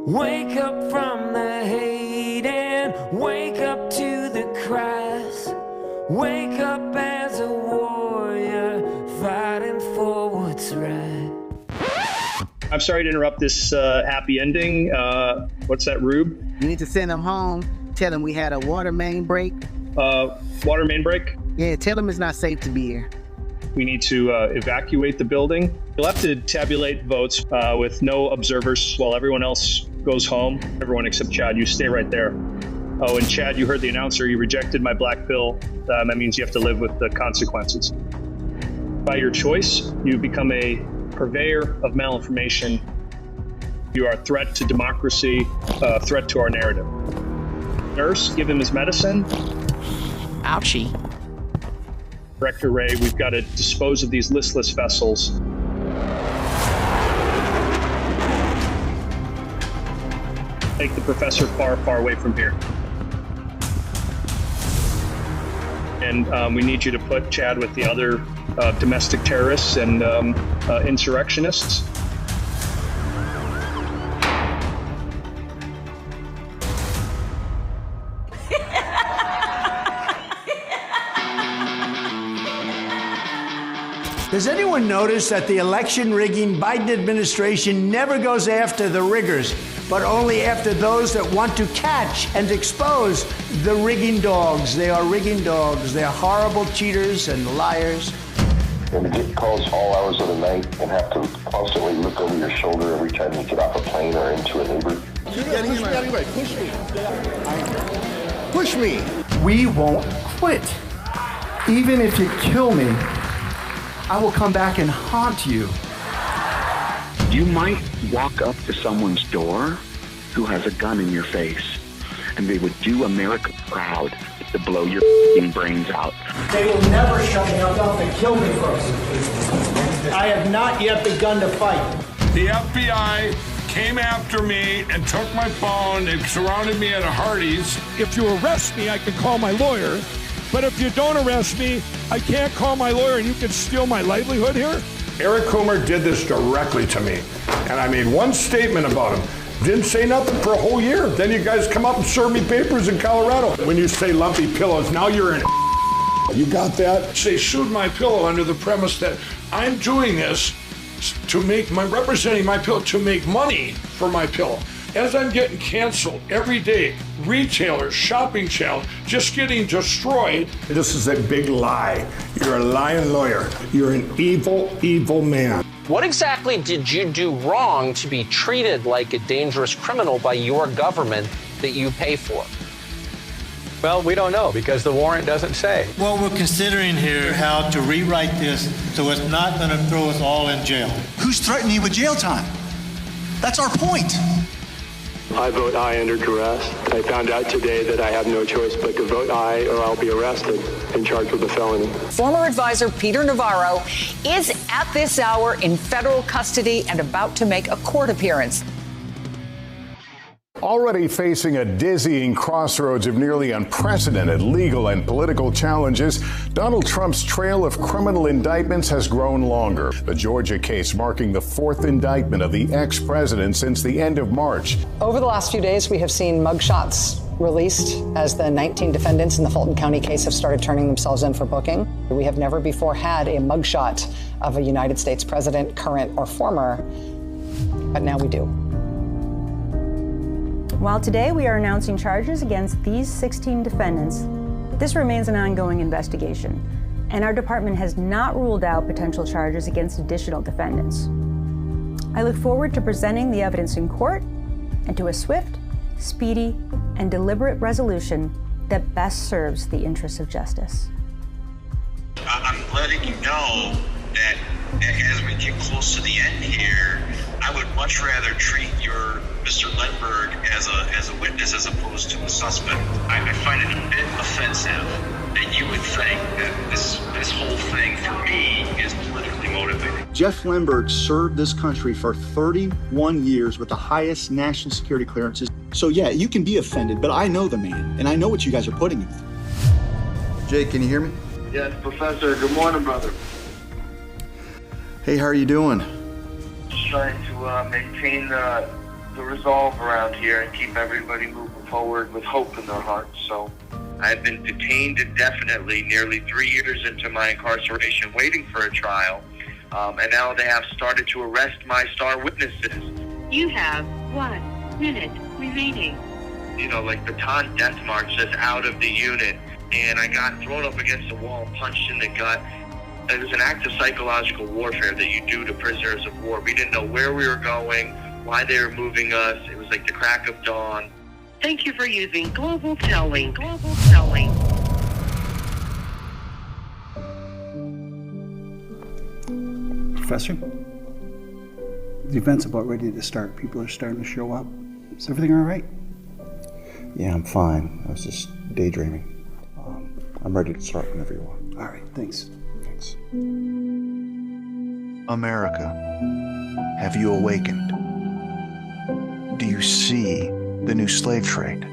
Wake up from the hate and wake up to the cries. Wake up as a warrior fighting for what's right. I'm sorry to interrupt this happy ending. What's that, Rube? You need to send them home. Tell them we had a water main break. Water main break? Yeah, tell them it's not safe to be here. We need to evacuate the building. You'll have to tabulate votes with no observers while everyone else goes home. Everyone except Chad, you stay right there. Oh, and Chad, you heard the announcer. You rejected my black pill. That means you have to live with the consequences. By your choice, you become a purveyor of malinformation. You are a threat to democracy, a threat to our narrative. Nurse, give him his medicine. Ouchie. Director Ray, we've got to dispose of these listless vessels. Take the professor far, far away from here. And we need you to put Chad with the other domestic terrorists and insurrectionists. Does anyone notice that the election rigging Biden administration never goes after the riggers, but only after those that want to catch and expose the rigging dogs? They are rigging dogs. They are horrible cheaters and liars. And to get calls all hours of the night and have to constantly look over your shoulder every time you get off a plane or into an Uber. Push me. Push me. We won't quit. Even if you kill me, I will come back and haunt you. You might walk up to someone's door who has a gun in your face, and they would do America proud to blow your brains out. They will never shut me up and kill me first. I have not yet begun to fight. The FBI came after me and took my phone and surrounded me at a Hardee's. If you arrest me, I can call my lawyer. But if you don't arrest me, I can't call my lawyer and you can steal my livelihood here? Eric Coomer did this directly to me. And I made one statement about him. Didn't say nothing for a whole year. Then you guys come up and serve me papers in Colorado. When you say lumpy pillows, now you're in. You got that? They sued my pillow under the premise that I'm doing this to make representing my pillow to make money for my pillow. As I'm getting canceled every day, retailers, shopping channels, just getting destroyed. This is a big lie. You're a lying lawyer. You're an evil, evil man. What exactly did you do wrong to be treated like a dangerous criminal by your government that you pay for? Well, we don't know because the warrant doesn't say. Well, we're considering here how to rewrite this so it's not going to throw us all in jail. Who's threatening you with jail time? That's our point. I vote aye under duress. I found out today that I have no choice but to vote aye or I'll be arrested and charged with a felony. Former advisor Peter Navarro is at this hour in federal custody and about to make a court appearance. Already facing a dizzying crossroads of nearly unprecedented legal and political challenges, Donald Trump's trail of criminal indictments has grown longer. The Georgia case marking the fourth indictment of the ex-president since the end of March. Over the last few days, we have seen mugshots released as the 19 defendants in the Fulton County case have started turning themselves in for booking. We have never before had a mugshot of a United States president, current or former, but now we do. While today we are announcing charges against these 16 defendants, this remains an ongoing investigation, and our department has not ruled out potential charges against additional defendants. I look forward to presenting the evidence in court and to a swift, speedy, and deliberate resolution that best serves the interests of justice. I'm letting you know that as we get close to the end here, I would much rather treat your Mr. Lindbergh as a witness as opposed to a suspect. I find it a bit offensive that you would think that this whole thing for me is politically motivated. Jeff Lindbergh served this country for 31 years with the highest national security clearances. So yeah, you can be offended, but I know the man, and I know what you guys are putting him through. Jake, can you hear me? Yes, Professor. Good morning, brother. Hey, how are you doing? Just trying to maintain the resolve around here and keep everybody moving forward with hope in their hearts. So I've been detained indefinitely, nearly 3 years into my incarceration, waiting for a trial. And now they have started to arrest my star witnesses. You have 1 minute remaining. You know, like baton death march just out of the unit. And I got thrown up against the wall, punched in the gut. It was an act of psychological warfare that you do to prisoners of war. We didn't know where we were going, why they were moving us. It was like the crack of dawn. Thank you for using Global Telling. Global Telling. Professor, the event's about ready to start. People are starting to show up. Is everything all right? Yeah, I'm fine. I was just daydreaming. I'm ready to start whenever you are. All right, thanks. Thanks. America, have you awakened? Do you see the new slave trade,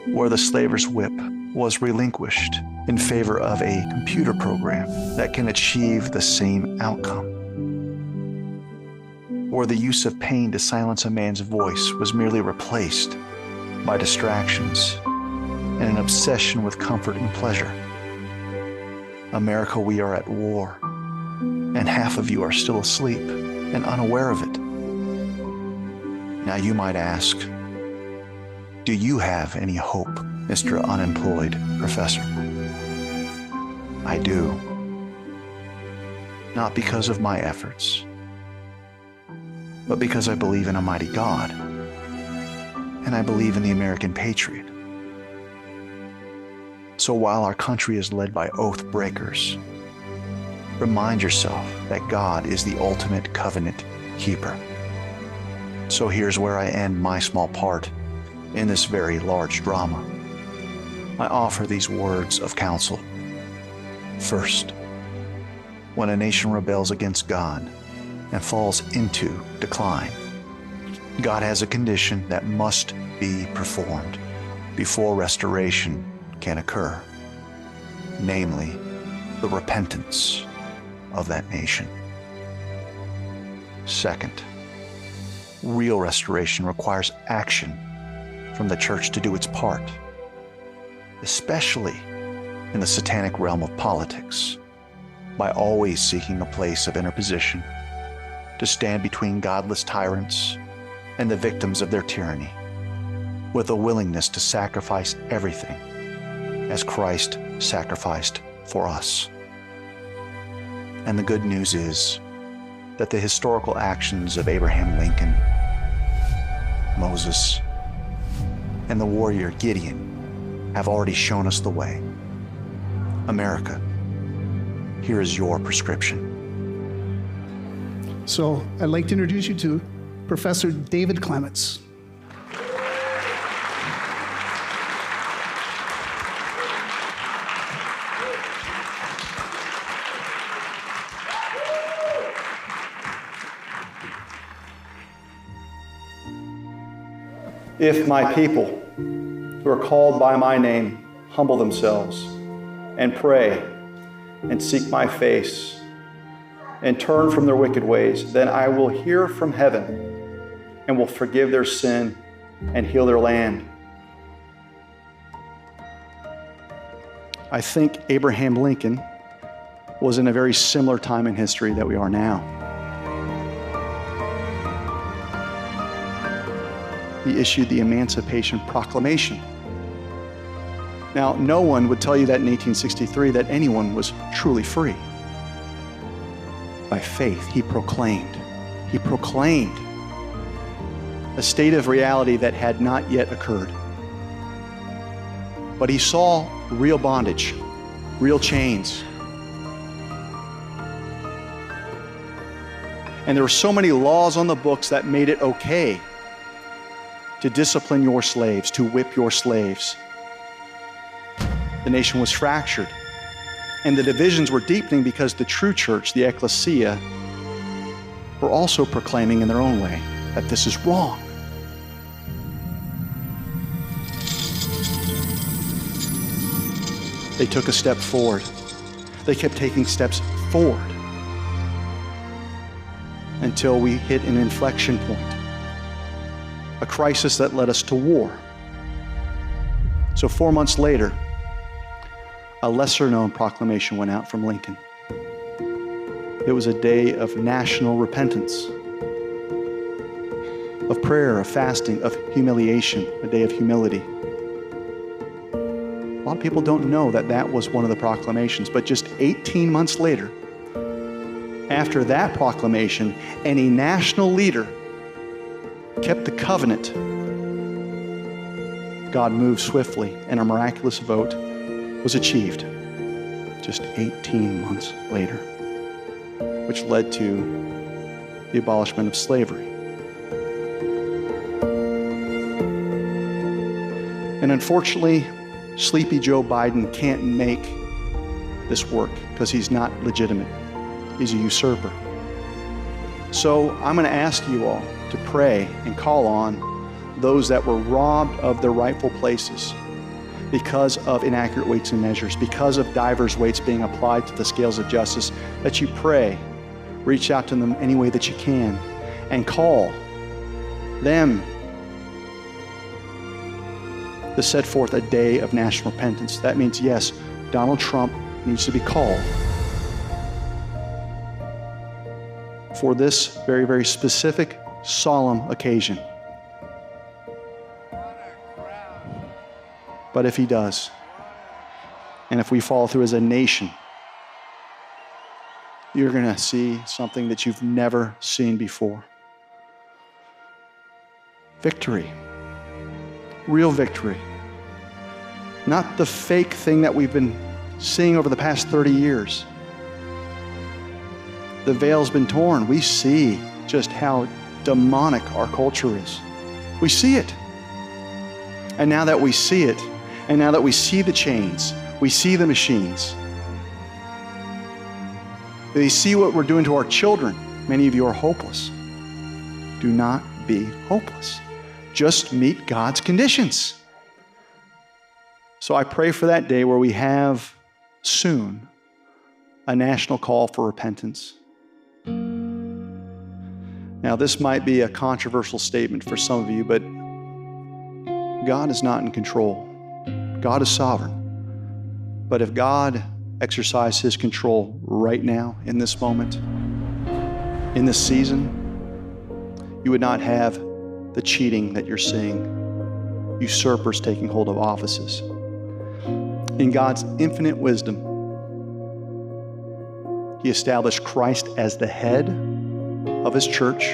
where the slaver's whip was relinquished in favor of a computer program that can achieve the same outcome? Or the use of pain to silence a man's voice was merely replaced by distractions and an obsession with comfort and pleasure? America, we are at war. and half of you are still asleep and unaware of it. Now you might ask, do you have any hope, Mr. Unemployed Professor? I do. Not because of my efforts, but because I believe in a mighty God, and I believe in the American patriot. So while our country is led by oath breakers, remind yourself that God is the ultimate covenant keeper. So here's where I end my small part in this very large drama. I offer these words of counsel. First, when a nation rebels against God and falls into decline, God has a condition that must be performed before restoration can occur, namely the repentance of that nation. Second, real restoration requires action from the church to do its part, especially in the satanic realm of politics, by always seeking a place of interposition to stand between godless tyrants and the victims of their tyranny, with a willingness to sacrifice everything as Christ sacrificed for us. And the good news is that the historical actions of Abraham Lincoln, Moses, and the warrior Gideon have already shown us the way. America, here is your prescription. So I'd like to introduce you to Professor David Clements. If my people, who are called by my name, humble themselves and pray and seek my face and turn from their wicked ways, then I will hear from heaven and will forgive their sin and heal their land. I think Abraham Lincoln was in a very similar time in history that we are now. He issued the Emancipation Proclamation. Now, no one would tell you that in 1863 that anyone was truly free. By faith, he proclaimed a state of reality that had not yet occurred. But he saw real bondage, real chains. And there were so many laws on the books that made it okay to discipline your slaves, to whip your slaves. The nation was fractured, and the divisions were deepening because the true church, the ecclesia, were also proclaiming in their own way that this is wrong. They took a step forward. They kept taking steps forward until we hit an inflection point. A crisis that led us to war. So 4 months later, a lesser-known proclamation went out from Lincoln. It was a day of national repentance, of prayer, of fasting, of humiliation, a day of humility. A lot of people don't know that that was one of the proclamations, but just 18 months later, after that proclamation, any national leader kept the covenant, God moved swiftly, and a miraculous vote was achieved just 18 months later, which led to the abolishment of slavery. And unfortunately, sleepy Joe Biden can't make this work because he's not legitimate. He's a usurper. So I'm going to ask you all to pray and call on those that were robbed of their rightful places because of inaccurate weights and measures, because of divers weights being applied to the scales of justice, that you pray, reach out to them any way that you can, and call them to set forth a day of national repentance. That means, yes, Donald Trump needs to be called. for this very, very specific, solemn occasion. But if he does, and if we follow through as a nation, you're going to see something that you've never seen before. Victory. Real victory. Not the fake thing that we've been seeing over the past 30 years. The veil's been torn. We see just how demonic our culture is. We see it. And now that we see it, and now that we see the chains, we see the machines, they see what we're doing to our children. Many of you are hopeless. Do not be hopeless. Just meet God's conditions. So I pray for that day where we have soon a national call for repentance. Now, this might be a controversial statement for some of you, but God is not in control. God is sovereign. But if God exercised his control right now, in this moment, in this season, you would not have the cheating that you're seeing, usurpers taking hold of offices. In God's infinite wisdom, he established Christ as the head of his church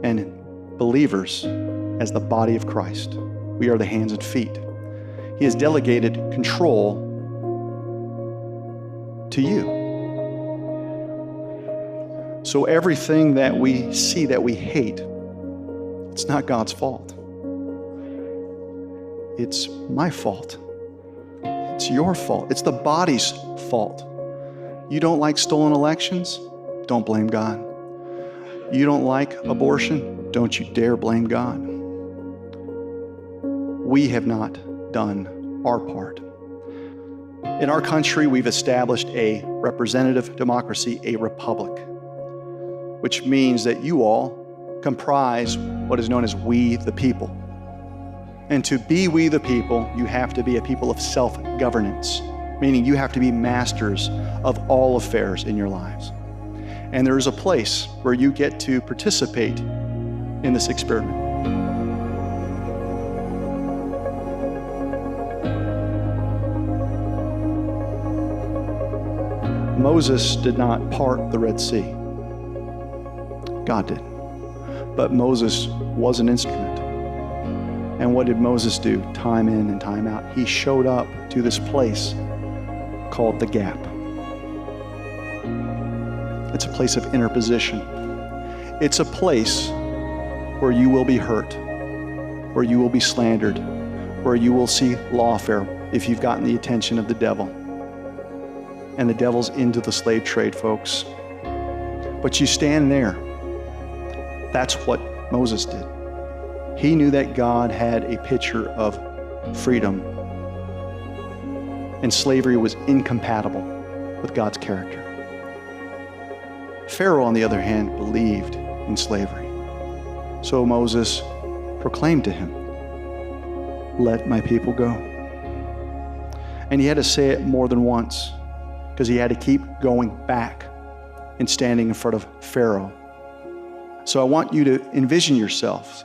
and believers as the body of Christ. We are the hands and feet. He has delegated control to you. So everything that we see that we hate, it's not God's fault. It's my fault. It's your fault. It's the body's fault. You don't like stolen elections? Don't blame God. You don't like abortion? Don't you dare blame God. We have not done our part. In our country, we've established a representative democracy, a republic, which means that you all comprise what is known as we the people. And to be we the people, you have to be a people of self-governance, meaning you have to be masters of all affairs in your lives. And there is a place where you get to participate in this experiment. Moses did not part the Red Sea. God did. But Moses was an instrument. And what did Moses do time in and time out? He showed up to this place called the Gap. It's a place of interposition. It's a place where you will be hurt, where you will be slandered, where you will see lawfare if you've gotten the attention of the devil. And the devil's into the slave trade, folks. But you stand there. That's what Moses did. He knew that God had a picture of freedom, and slavery was incompatible with God's character. Pharaoh, on the other hand, believed in slavery. So Moses proclaimed to him, "Let my people go." And he had to say it more than once, because he had to keep going back and standing in front of Pharaoh. So I want you to envision yourselves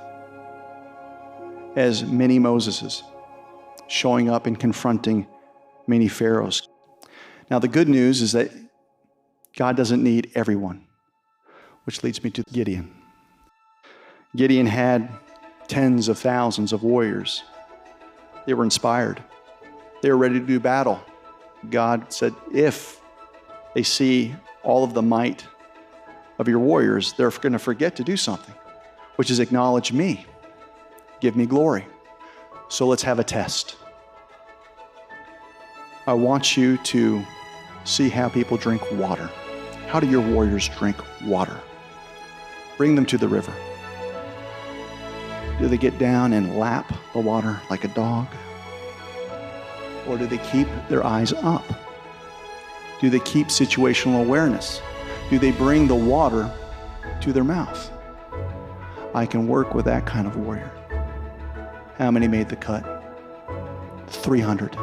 as many Moseses showing up and confronting many Pharaohs. Now, the good news is that God doesn't need everyone, which leads me to Gideon. Gideon had tens of thousands of warriors. They were inspired. They were ready to do battle. God said, if they see all of the might of your warriors, they're going to forget to do something, which is acknowledge me. Give me glory. So let's have a test. I want you to see how people drink water. How do your warriors drink water? Bring them to the river. Do they get down and lap the water like a dog? Or do they keep their eyes up? Do they keep situational awareness? Do they bring the water to their mouth? I can work with that kind of warrior. How many made the cut? 300.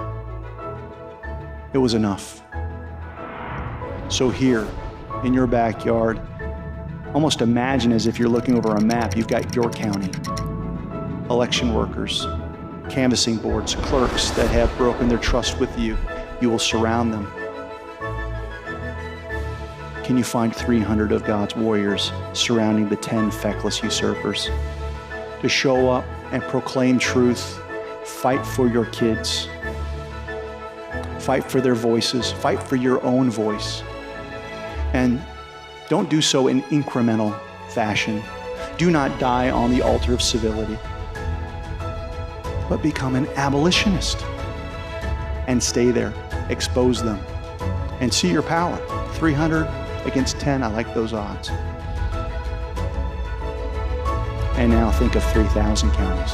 It was enough. So here in your backyard. Almost imagine as if you're looking over a map, you've got your county, election workers, canvassing boards, clerks that have broken their trust with you. You will surround them. Can you find 300 of God's warriors surrounding the 10 feckless usurpers to show up and proclaim truth, fight for your kids, fight for their voices, fight for your own voice, and don't do so in incremental fashion. Do not die on the altar of civility, but become an abolitionist and stay there, expose them, and see your power. 300 against 10, I like those odds. And now think of 3,000 counties,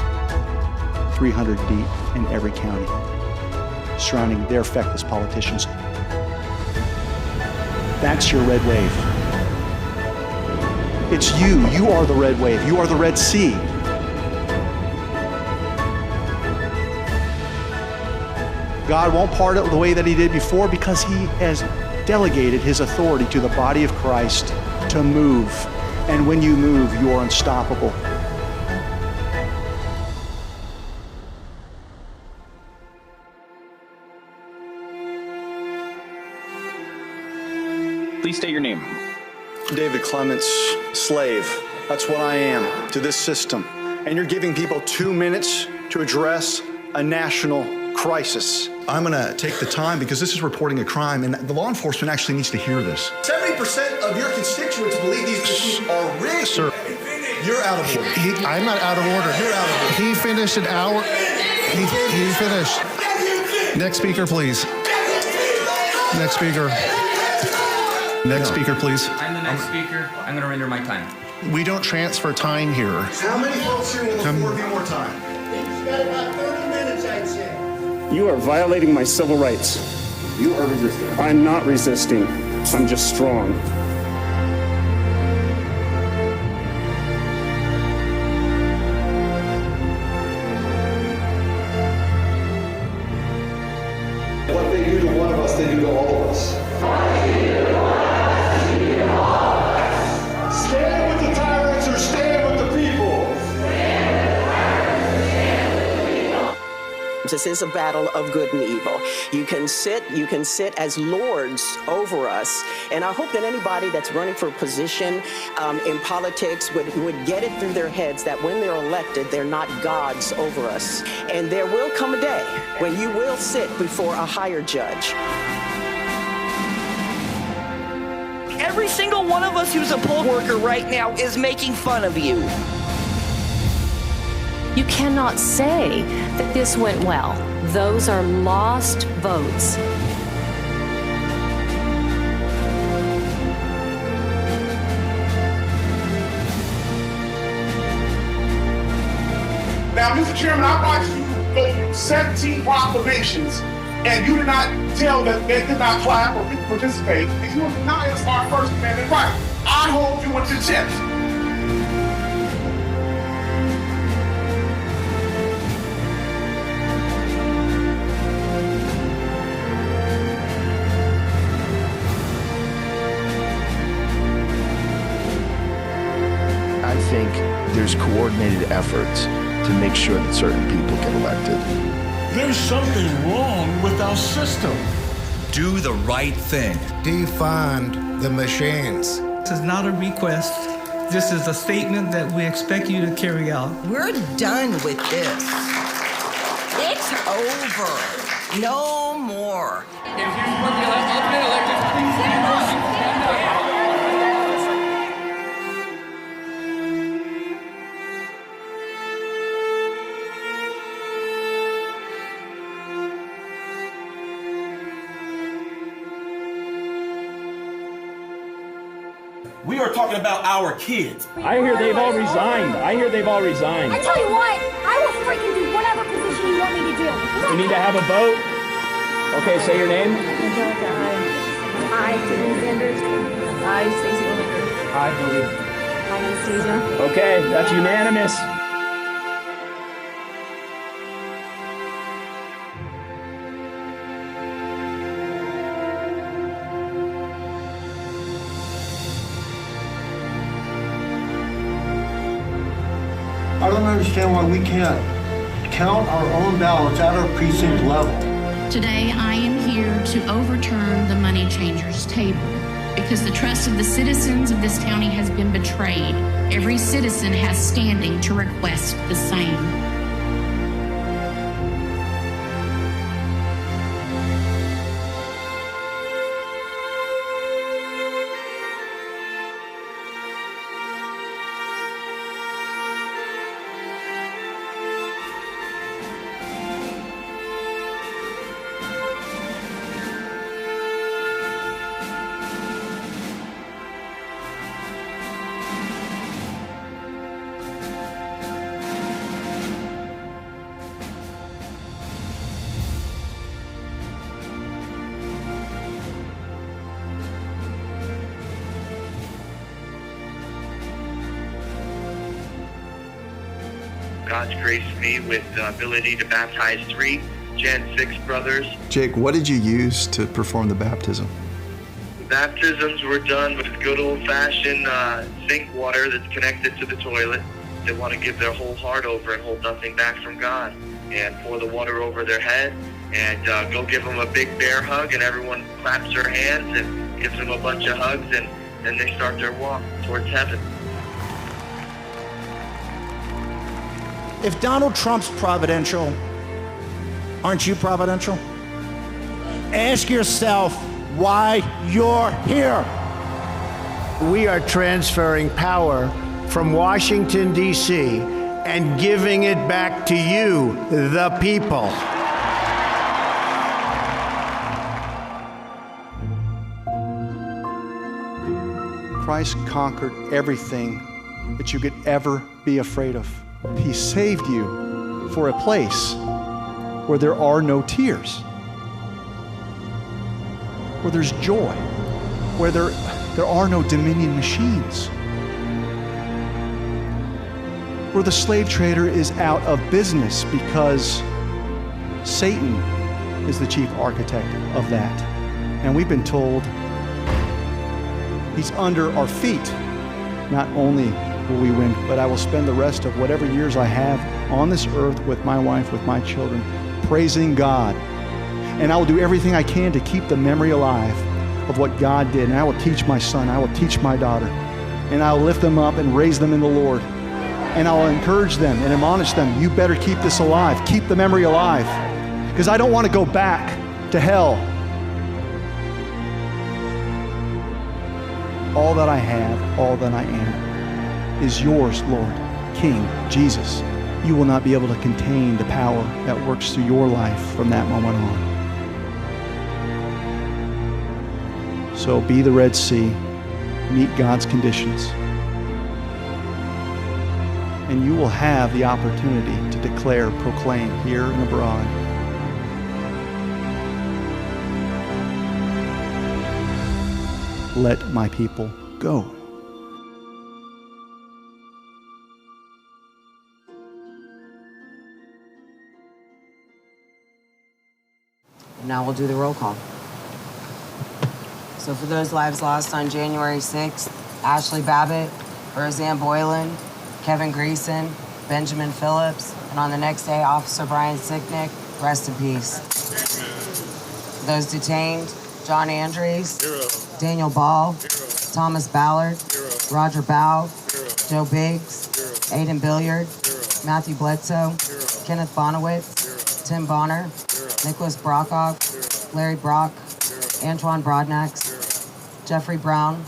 300 deep in every county, surrounding their feckless politicians. That's your red wave. It's you. You are the red wave. You are the Red Sea. God won't part it the way that he did before because he has delegated his authority to the body of Christ to move. And when you move, you are unstoppable. Please state your name. David Clements, slave. That's what I am to this system. And you're giving people 2 minutes to address a national crisis. I'm going to take the time because this is reporting a crime, and the law enforcement actually needs to hear this. 70% of your constituents believe these machines are rigged. Sir, you're out of order. I'm not out of order. You're out of order. He finished an hour. He finished. Next speaker, please. Next speaker. Next speaker, please. I'm the next speaker. I'm going to render my time. We don't transfer time here. How many folks here will afford me more time? He's got about 30 minutes, I'd say. You are violating my civil rights. You are resisting. I'm not resisting. I'm just strong. What they do to one of us, they do to all of us. Stand with the tyrants or stand with the people. This is a battle of good and evil. You can sit as lords over us. And I hope that anybody that's running for a position in politics would get it through their heads that when they're elected, they're not gods over us. And there will come a day when you will sit before a higher judge. Every single one of us who's a poll worker right now is making fun of you. You cannot say that this went well. Those are lost votes. Now, Mr. Chairman, I watched you go through 17 proclamations, and you did not tell that they did not clap or participate. And you deny us our First Amendment right. I hold you with the chips. I think there's coordinated efforts to make sure that certain people get elected. There's something wrong with our system. Do the right thing. Defund the machines. This is not a request. This is a statement that we expect you to carry out. We're done with this. It's over. No more. If you support the ultimate elected, please stand up. We are talking about our kids. I hear they've all resigned. I tell you what, I will freaking do whatever position you want me to do. We need to have a vote. Okay, say your name. Angelica, I, Tiffany Sanders. I, Stacey Willinger. I believe. I, Anastasia. Okay, that's unanimous. I don't understand why we can't count our own ballots at our precinct level. Today, I am here to overturn the money changers table because the trust of the citizens of this county has been betrayed. Every citizen has standing to request the same. God's graced me with the ability to baptize 3 Gen 6 brothers. Jake, what did you use to perform the baptism? The baptisms were done with good old-fashioned sink water that's connected to the toilet. They want to give their whole heart over and hold nothing back from God. And pour the water over their head and go give them a big bear hug, and everyone claps their hands and gives them a bunch of hugs, and then they start their walk towards heaven. If Donald Trump's providential, aren't you providential? Ask yourself why you're here. We are transferring power from Washington, D.C., and giving it back to you, the people. Christ conquered everything that you could ever be afraid of. He saved you for a place where there are no tears, where there's joy, where there are no dominion machines, where the slave trader is out of business because Satan is the chief architect of that. And we've been told he's under our feet. Not only will we win, but I will spend the rest of whatever years I have on this earth with my wife, with my children, praising God. And I will do everything I can to keep the memory alive of what God did. And I will teach my son, I will teach my daughter, and I will lift them up and raise them in the Lord. And I will encourage them and admonish them, you better keep this alive, keep the memory alive, because I don't want to go back to hell. All that I have, all that I am, is yours, Lord, King, Jesus. You will not be able to contain the power that works through your life from that moment on. So be the Red Sea, meet God's conditions, and you will have the opportunity to declare, proclaim here and abroad. Let my people go. Now we'll do the roll call. So for those lives lost on January 6th, Ashley Babbitt, Roseanne Boylan, Kevin Greason, Benjamin Phillips, and on the next day, Officer Brian Sicknick, rest in peace. Those detained, John Andrews, Daniel Ball, Thomas Ballard, Roger Bow, Joe Biggs, Aiden Billiard, Matthew Bledsoe, Kenneth Bonowitz, Tim Bonner, Nicholas Brockhoff, Larry Brock, Antoine Broadnax, Jeffrey Brown,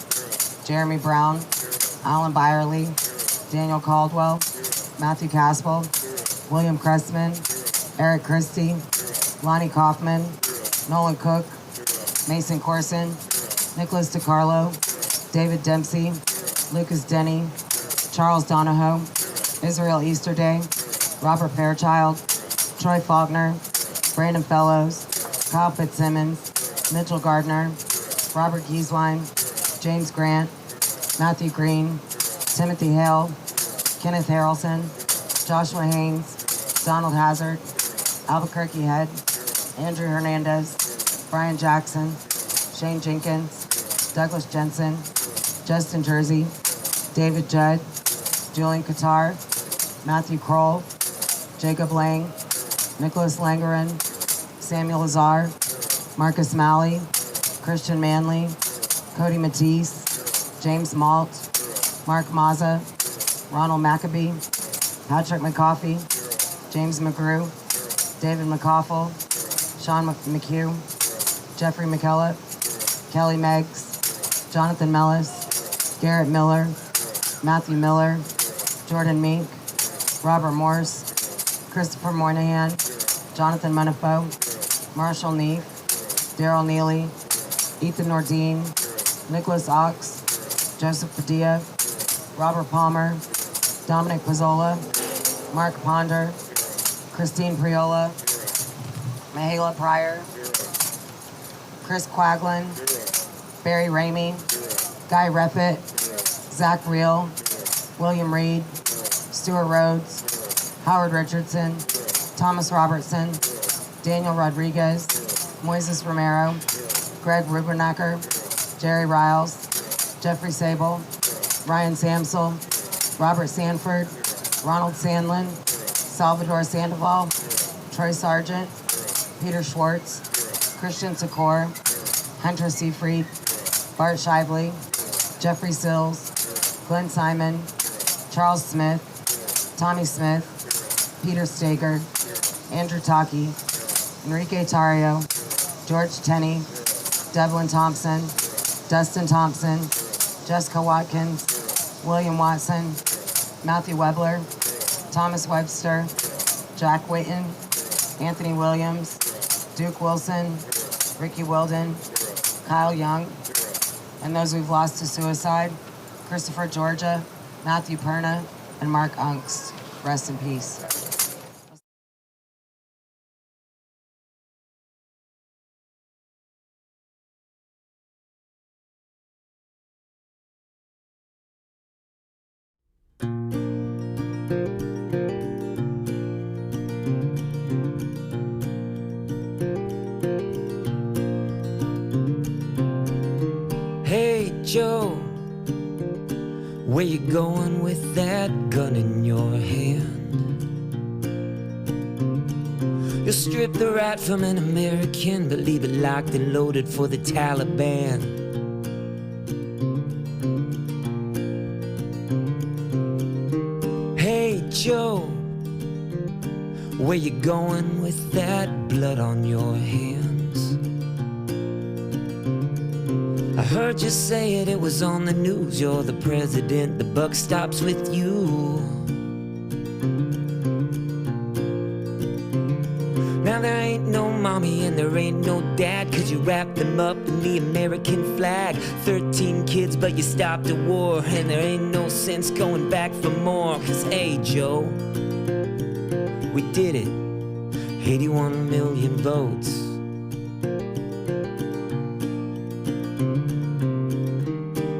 Jeremy Brown, Alan Byerly, Daniel Caldwell, Matthew Caspel, William Cressman, Eric Christie, Lonnie Kaufman, Nolan Cook, Mason Corson, Nicholas DiCarlo, David Dempsey, Lucas Denny, Charles Donahoe, Israel Easterday, Robert Fairchild, Troy Faulkner, Brandon Fellows, Kyle Fitzsimmons, Mitchell Gardner, Robert Gieswein, James Grant, Matthew Green, Timothy Hale, Kenneth Harrelson, Joshua Haynes, Donald Hazard, Albuquerque Head, Andrew Hernandez, Brian Jackson, Shane Jenkins, Douglas Jensen, Justin Jersey, David Judd, Julian Qatar, Matthew Kroll, Jacob Lang, Nicholas Langerin, Samuel Lazar, Marcus Malley, Christian Manley, Cody Matisse, James Malt, Mark Mazza, Ronald Maccabee, Patrick McCoffey, James McGrew, David McCoffel, Sean McHugh, Jeffrey McKellop, Kelly Meggs, Jonathan Mellis, Garrett Miller, Matthew Miller, Jordan Meek, Robert Morse, Christopher Moynihan, Jonathan Munifo, Marshall Neef, Daryl Neely, Ethan Nordine, Nicholas Ox, Joseph Padilla, Robert Palmer, Dominic Pizzola, Mark Ponder, Christine Priola, Mahala Pryor, Chris Quaglin, Barry Ramey, Guy Reppett, Zach Reel, William Reed, Stuart Rhodes, Howard Richardson, Thomas Robertson, Daniel Rodriguez, Moises Romero, Greg Rubenacker, Jerry Riles, Jeffrey Sable, Ryan Samsel, Robert Sanford, Ronald Sandlin, Salvador Sandoval, Troy Sargent, Peter Schwartz, Christian Secor, Hunter Seafried, Bart Shively, Jeffrey Sills, Glenn Simon, Charles Smith, Tommy Smith, Peter Stager, Andrew Taki, Enrique Tario, George Tenney, Devlin Thompson, Dustin Thompson, Jessica Watkins, William Watson, Matthew Webler, Thomas Webster, Jack Whitten, Anthony Williams, Duke Wilson, Ricky Wilden, Kyle Young, and those we've lost to suicide, Christopher Georgia, Matthew Perna, and Mark Unks. Rest in peace. Hey Joe, where you going with that gun in your hand? You'll strip the right from an American, but leave it locked and loaded for the Taliban. Hey Joe, where you going with that blood on your hands? I heard you say it was on the news. You're the president, the buck stops with you. Now there ain't no mommy and there ain't no dad, 'cause you wrapped them up in the American flag. 13 kids but you stopped a war, and there ain't no sense going back for more. 'Cause hey Joe, we did it, 81 million votes.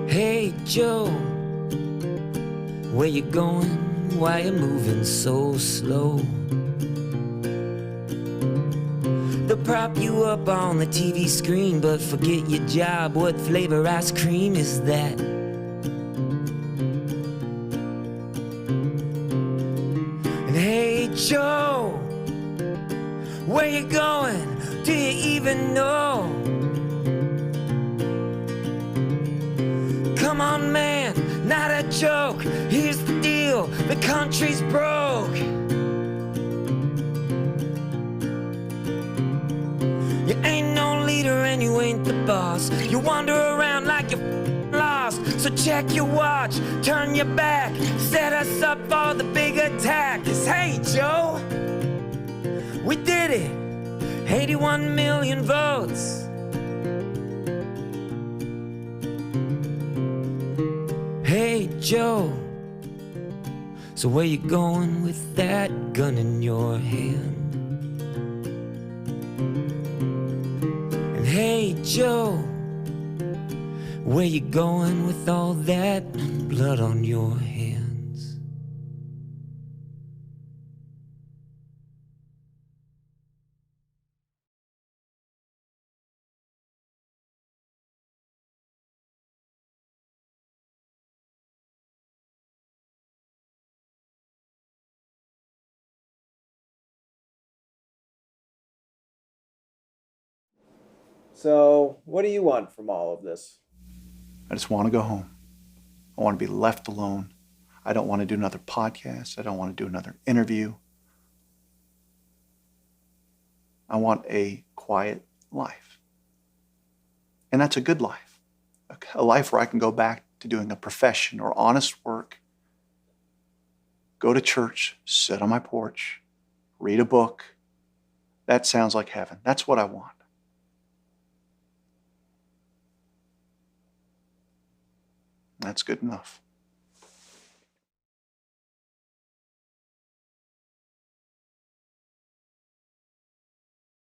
Hey Joe, where you going? Why you moving so slow? They'll prop you up on the TV screen, but forget your job. What flavor ice cream is that? And hey Joe, where you going? Do you even know? Come on man, not a joke. Here's the deal, the country's broke. You ain't no leader and you ain't the boss. You wander around like you're lost. So check your watch, turn your back, set us up for the big attack. 'Cause hey Joe, we did it, 81 million votes. Hey Joe, so where you going with that gun in your hand? And hey Joe, where you going with all that blood on your hand? So, what do you want from all of this? I just want to go home. I want to be left alone. I don't want to do another podcast. I don't want to do another interview. I want a quiet life. And that's a good life. A life where I can go back to doing a profession or honest work, go to church, sit on my porch, read a book. That sounds like heaven. That's what I want. That's good enough.